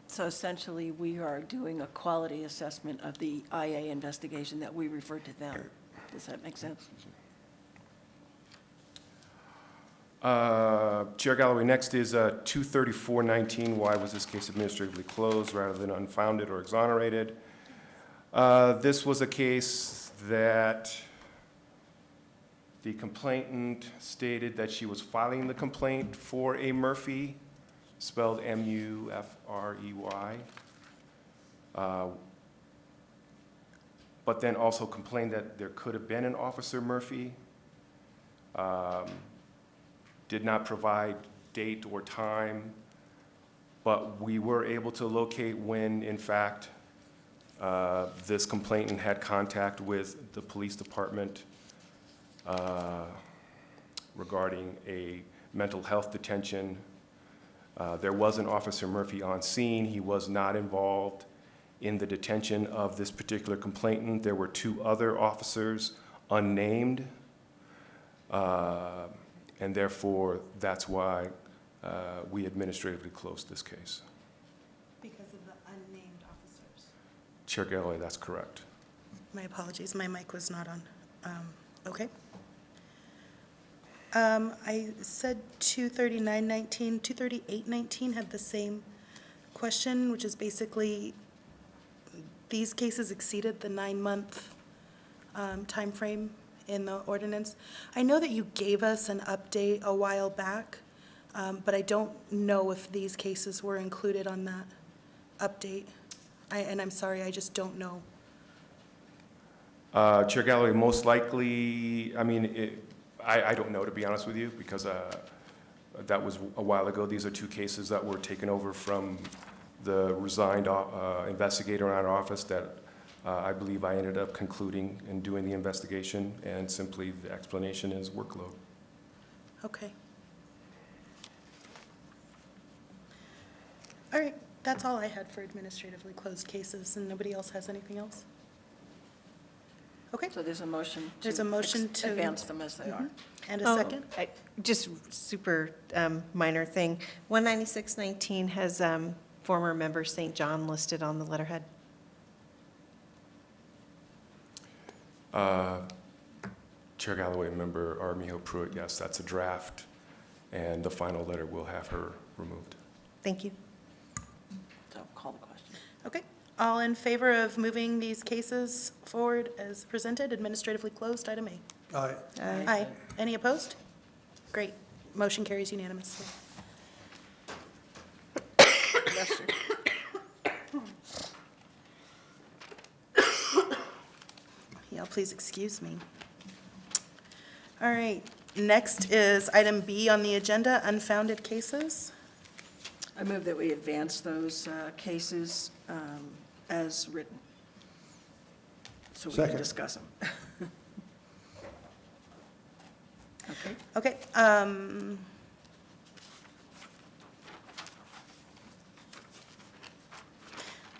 So essentially, we are doing a quality assessment of the IA investigation that we refer to them. Does that make sense? Chair Galloway, next is 23419. Why was this case administratively closed rather than unfounded or exonerated? This was a case that the complainant stated that she was filing the complaint for a Murphy, spelled M-U-F-R-E-Y, but then also complained that there could have been an Officer Murphy, did not provide date or time, but we were able to locate when, in fact, this complainant had contact with the police department regarding a mental health detention. There was an Officer Murphy on scene. He was not involved in the detention of this particular complainant. There were 2 other officers unnamed, and therefore, that's why we administratively closed this case. Because of the unnamed officers. Chair Galloway, that's correct. My apologies, my mic was not on. Okay. I said 23919, 23819 had the same question, which is basically, these cases exceeded the 9-month timeframe in the ordinance. I know that you gave us an update a while back, but I don't know if these cases were included on that update. And I'm sorry, I just don't know. Chair Galloway, most likely, I mean, I don't know, to be honest with you, because that was a while ago. These are 2 cases that were taken over from the resigned investigator in our office that I believe I ended up concluding and doing the investigation, and simply the explanation is workload. Okay. All right, that's all I had for administratively closed cases, and nobody else has anything else? Okay, So there's a motion to. There's a motion to- Advance them as they are. and a second? Just super minor thing. 19619 has former member St. John listed on the letterhead. Chair Galloway, member Armijo Pruitt, yes, that's a draft, and the final letter will have her removed. Thank you. So call the question. Okay, all in favor of moving these cases forward as presented, administratively closed, item A? Aye. Aye. Any opposed? Great, motion carries unanimously. Lester. Y'all, please excuse me. All right, next is item B on the agenda, unfounded cases. I move that we advance those cases as written, so we can Second. discuss them. Okay. Okay,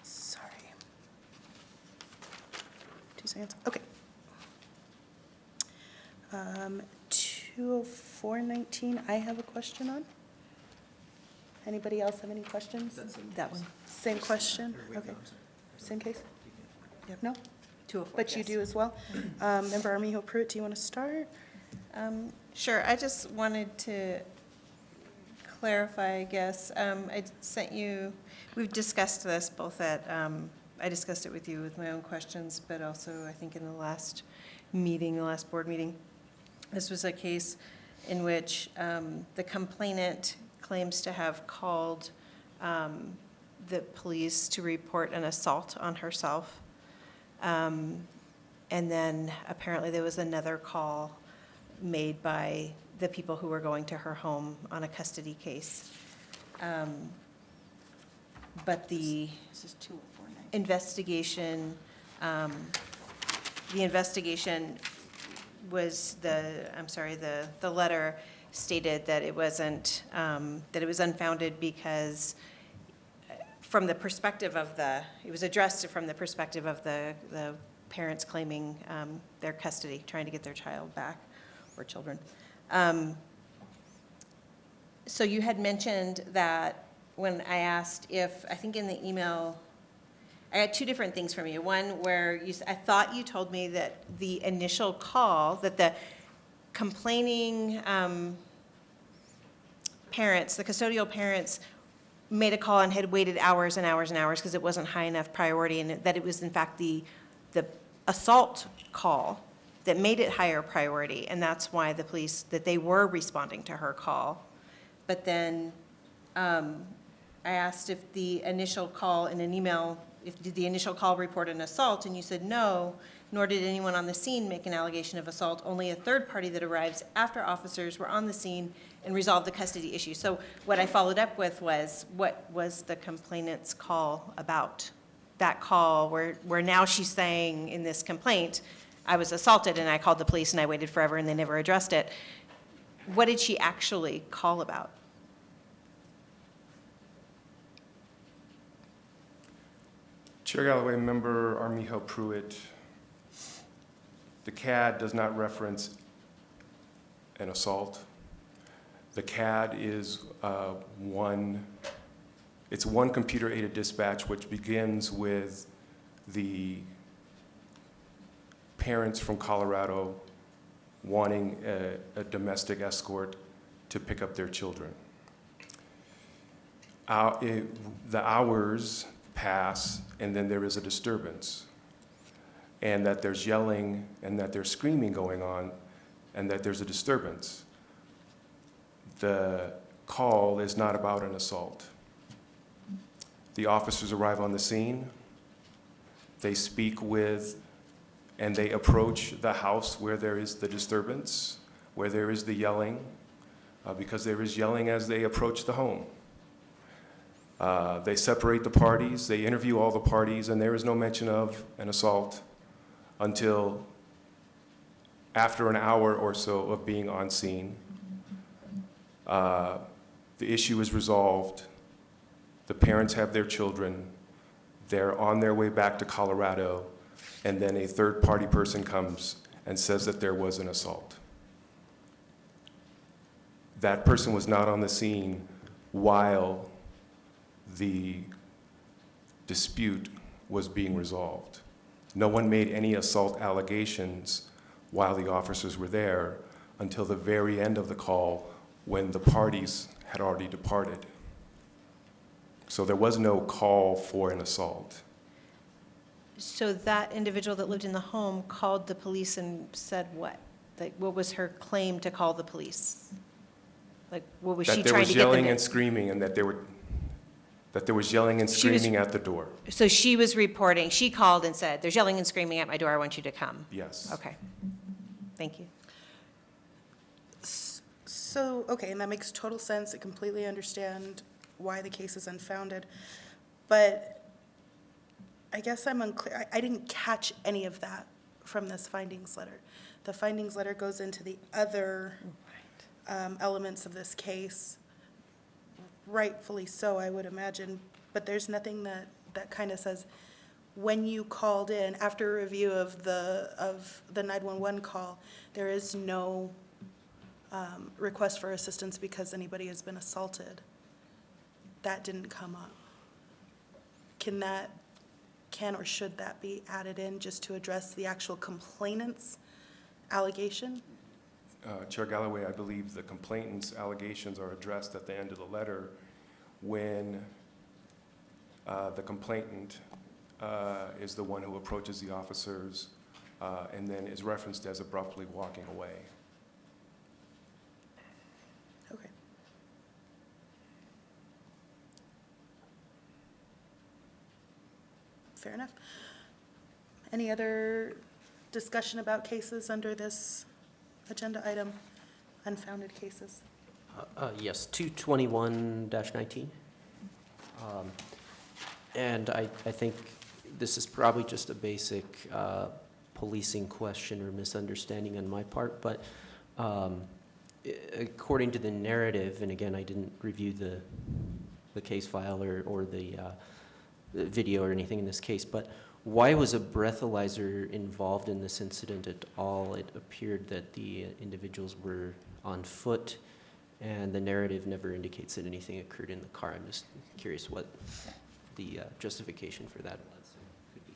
sorry. 2 seconds, okay. 20419, I have a question on. Anybody else have any questions? That one. Same question? Okay. Same case? No? 204, But you yes. do as well? Member Armijo Pruitt, do you want to start? Sure, I just wanted to clarify, I guess. I sent you, we've discussed this both at, I discussed it with you with my own questions, but also I think in the last meeting, the last board meeting. This was a case in which the complainant claims to have called the police to report an assault on herself. And then apparently there was another call made by the people who were going to her home on a custody case. But the This is 204.9. investigation, the investigation was the letter stated that it wasn't, that it was unfounded because from the perspective of it was addressed from the perspective of the parents claiming their custody, trying to get their child back, or children. So you had mentioned that when I asked if, I think in the email, I had two different things from you. One where I thought you told me that the initial call, that the complaining parents, the custodial parents, made a call and had waited hours and hours and hours because it wasn't high enough priority, and that it was in fact the assault call that made it higher priority, and that's why the police, that they were responding to her call. But then I asked if the initial call in an email, did the initial call report an assault, and you said no, nor did anyone on the scene make an allegation of assault, only a third party that arrives after officers were on the scene and resolved the custody issue. So what I followed up with was, what was the complainant's call about? That call where now she's saying in this complaint, I was assaulted and I called the police and I waited forever and they never addressed it. What did she actually call about? Chair Galloway, Member Armijo Pruitt, the CAD does not reference an assault. The CAD is it's one computer-aided dispatch which begins with the parents from Colorado wanting a domestic escort to pick up their children. The hours pass, and then there is a disturbance, and that there's yelling and that there's screaming going on, and that there's a disturbance. The call is not about an assault. The officers arrive on the scene, they speak with, and they approach the house where there is the disturbance, where there is the yelling, because there is yelling as they approach the home. They separate the parties, they interview all the parties, and there is no mention of an assault until after an hour or so of being on scene. The issue is resolved. The parents have their children. They're on their way back to Colorado, and then a third-party person comes and says that there was an assault. That person was not on the scene while the dispute was being resolved. No one made any assault allegations while the officers were there until the very end of the call when the parties had already departed. So there was no call for an assault. So that individual that lived in the home called the police and said what? Like, what was her claim to call the police? Like, what was she That there trying was to get them yelling to? and screaming, and that there was yelling and She was- screaming at the door. So she was reporting, she called and said, there's yelling and screaming at my door, I want you to come. Yes. Okay, thank you. So, okay, and that makes total sense. I completely understand why the case is unfounded. But I guess I'm unclear. I didn't catch any of that from this findings letter. The findings letter goes into the other elements of this case, rightfully so, I would imagine. But there's nothing that kind of says, when you called in, after a review of the 911 call, there is no request for assistance because anybody has been assaulted. That didn't come up. Can or should that be added in just to address the actual complainant's allegation? Chair Galloway, I believe the complainant's allegations are addressed at the end of the letter when the complainant is the one who approaches the officers and then is referenced as abruptly walking away. Okay. Fair enough. Any other discussion about cases under this agenda item, unfounded cases. Yes, 221-19. And I think this is probably just a basic policing question or misunderstanding on my part, but according to the narrative, and again, I didn't review the case file or the video or anything in this case, but why was a breathalyzer involved in this incident at all? It appeared that the individuals were on foot, and the narrative never indicates that anything occurred in the car. I'm just curious what the justification for that could be.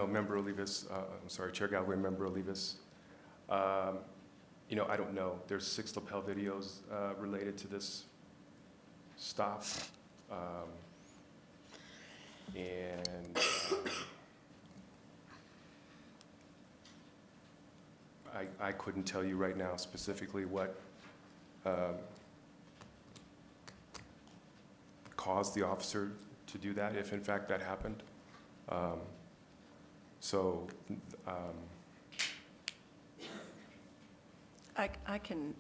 Member Olivas, I'm sorry, Chair Galloway, Member Olivas, I don't know. There's 6 lapel videos related to this stop. I couldn't tell you right now specifically what caused the officer to do that, if in fact that happened. I can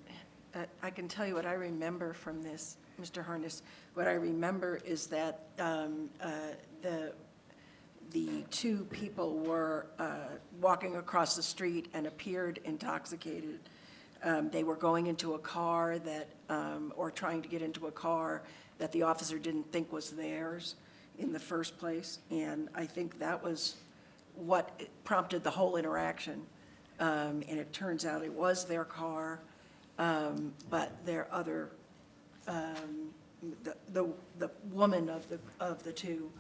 tell you what I remember from this, Mr. Harness. What I remember is that the 2 people were walking across the street and appeared intoxicated. They were going into a car or trying to get into a car that the officer didn't think was theirs in the first place. And I think that was what prompted the whole interaction. And it turns out it was their car, but their other, the woman of the 2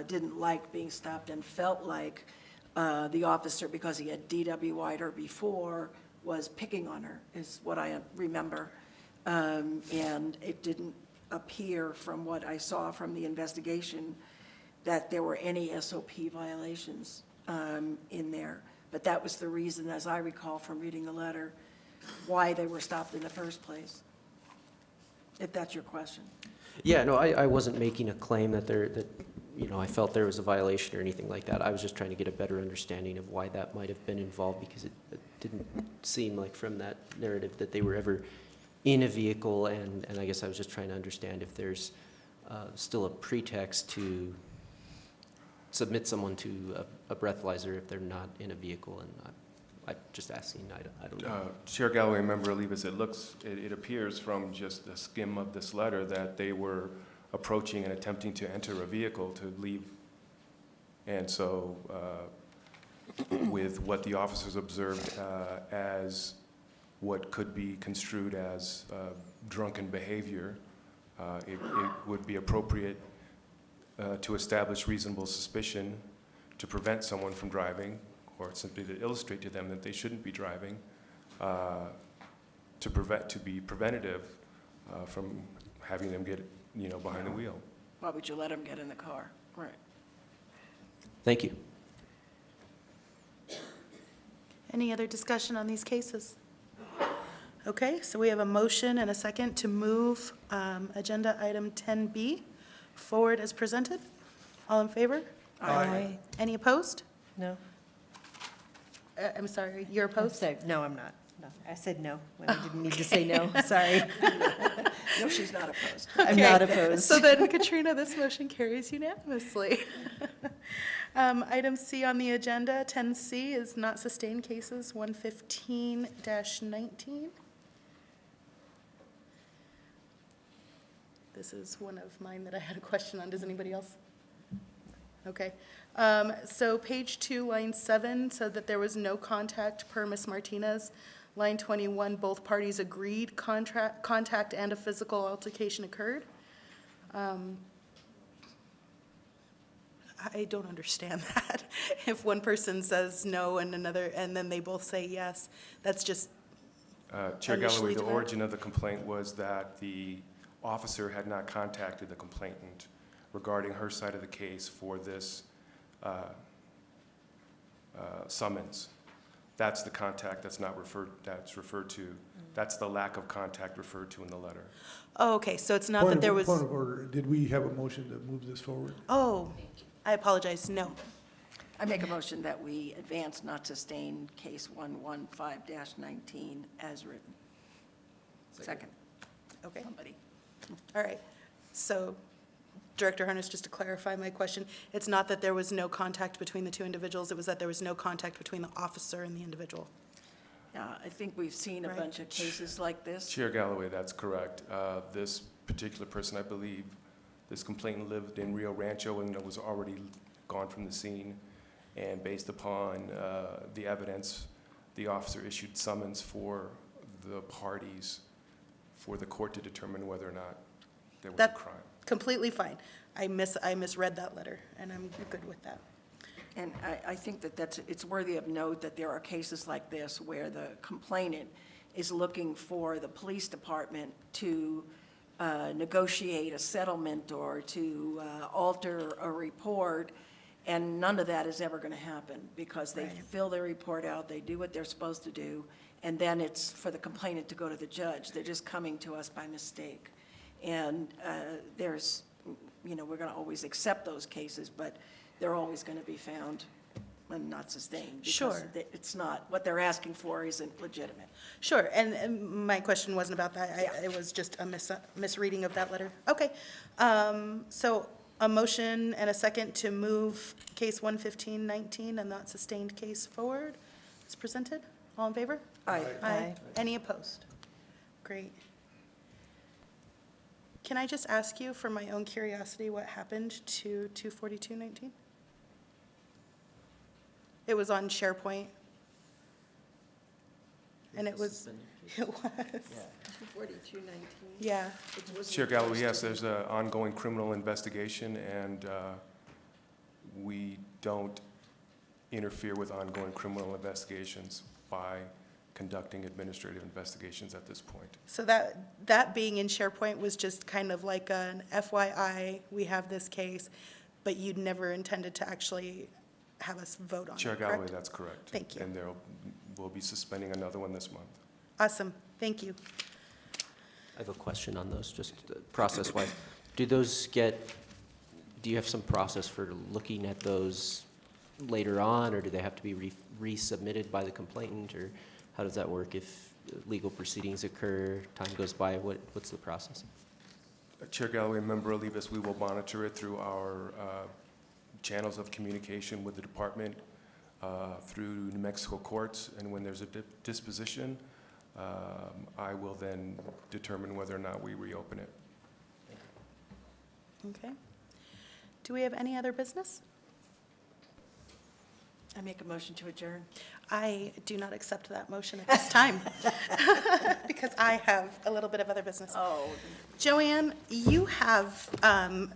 didn't like being stopped and felt like the officer, because he had DWI'd her before, was picking on her, is what I remember. And it didn't appear from what I saw from the investigation that there were any SOP violations in there. But that was the reason, as I recall from reading the letter, why they were stopped in the first place, if that's your question. Yeah, no, I wasn't making a claim that I felt there was a violation or anything like that. I was just trying to get a better understanding of why that might have been involved, because it didn't seem like from that narrative that they were ever in a vehicle, and I guess I was just trying to understand if there's still a pretext to submit someone to a breathalyzer if they're not in a vehicle, and I'm just asking, I don't know. Chair Galloway, Member Olivas, it appears from just the skim of this letter that they were approaching and attempting to enter a vehicle to leave. And so with what the officers observed as what could be construed as drunken behavior, it would be appropriate to establish reasonable suspicion to prevent someone from driving, or simply to illustrate to them that they shouldn't be driving, to be preventative from having them get behind the wheel. Why would you let them get in the car? Right. Thank you. Any other discussion on these cases? Okay, so we have a motion and a second to move agenda item 10B forward as presented. All in favor? Aye. Any opposed? No? I'm sorry, you're opposed? No, I'm not. No, I said no when I didn't need to say no. Sorry. No, she's not opposed. I'm not opposed. So then, Katrina, this motion carries unanimously. Item C on the agenda, 10C, is not sustained cases, 115-19. This is one of mine that I had a question on. Does anybody else? Okay. So page 2, line 7, said that there was no contact per Ms. Martinez. Line 21, both parties agreed contact and a physical altercation occurred. I don't understand that. If one person says no and another, and then they both say yes, that's just, Chair Initially Galloway, the denied? origin of the complaint was that the officer had not contacted the complainant regarding her side of the case for this summons. That's the contact that's referred to. That's the lack of contact referred to in the letter. oh, okay, so it's not that there was, Point of order, did we have a motion to move this forward? oh, I apologize, no. I make a motion that we advance not sustain case 115-19 as written. Second. Okay, Somebody. all right. So, Director Harness, just to clarify my question, it's not that there was no contact between the two individuals, it was that there was no contact between the officer and the individual. Yeah, I think we've seen a Right. bunch of cases like this. Chair Galloway, that's correct. This particular person, I believe, this complainant lived in Rio Rancho and was already gone from the scene. And based upon the evidence, the officer issued summons for the parties for the court to determine whether or not there was a That- crime. Completely fine. I misread that letter, and I'm good with that. And I think that it's worthy of note that there are cases like this where the complainant is looking for the police department to negotiate a settlement or to alter a report, and none of that is ever going to happen because they Right. fill their report out, they do what they're supposed to do, and then it's for the complainant to go to the judge. They're just coming to us by mistake. And there's, we're going to always accept those cases, but they're always going to be found and not sustained. Sure. Because it's not, what they're asking for isn't legitimate. Sure, and my question wasn't about that. It was just a misreading of that letter. Okay. So a motion and a second to move case 115-19 and that sustained case forward is presented. All in favor? Aye. Aye. Any opposed? Great. Can I just ask you, for my own curiosity, what happened to 242-19? It was on SharePoint. And it was, it was, 4219. yeah. Chair Galloway, yes, there's an ongoing criminal investigation, and we don't interfere with ongoing criminal investigations by conducting administrative investigations at this point. So that being in SharePoint was just kind of like an FYI, we have this case, but you'd never intended to actually have us vote on it, Chair correct? Galloway, that's correct. Thank you. And we'll be suspending another one this month. Awesome, thank you. I have a question on those, just process-wise. Do you have some process for looking at those later on, or do they have to be resubmitted by the complainant, or how does that work if legal proceedings occur, time goes by, what's the process? Chair Galloway, Member Olivas, we will monitor it through our channels of communication with the department, through New Mexico courts, and when there's a disposition, I will then determine whether or not we reopen it. Okay. Do we have any other business? I make a motion to adjourn. I do not accept that motion at this time, because I have a little bit of other business. Oh, Joanne, you have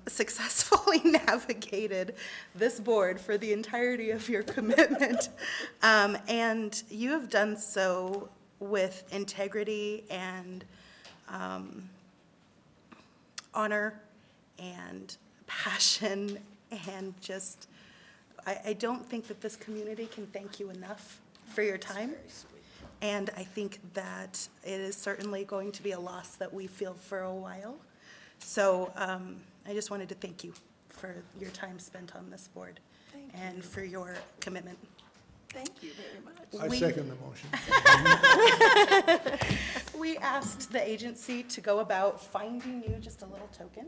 successfully navigated this board for the entirety of your commitment, and you have done so with integrity and honor and passion, and just, I don't think that this community can thank you enough for your time. very sweet. And I think that it is certainly going to be a loss that we feel for a while. So I just wanted to thank you for your time spent on this board Thank and for your commitment. Thank you very much. I We- second the motion. We asked the agency to go about finding you just a little token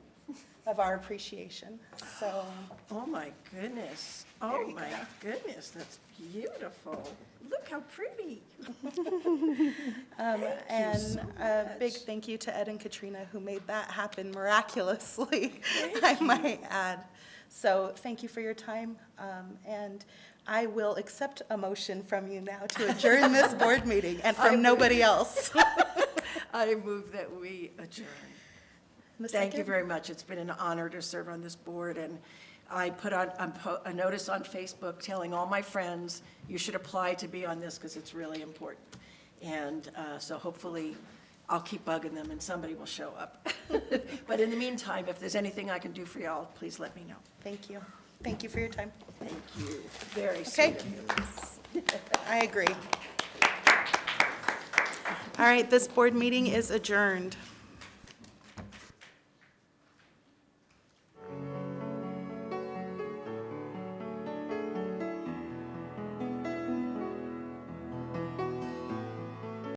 of our appreciation. So, Oh, my goodness. There Oh, you my goodness, that's beautiful. Look how pretty. and a big thank you to Ed and Katrina who made that happen miraculously, I might add. So thank you for your time, and I will accept a motion from you now to adjourn this board meeting, and from nobody else. I move that we adjourn. The Thank you second? very much. It's been an honor to serve on this board, and I put on a notice on Facebook telling all my friends, you should apply to be on this because it's really important. And so hopefully I'll keep bugging them and somebody will show up. But in the meantime, if there's anything I can do for y'all, please let me know. Thank you. Thank you for your time. Thank you. Very Okay. sweet of you. I agree. All right, this board meeting is adjourned.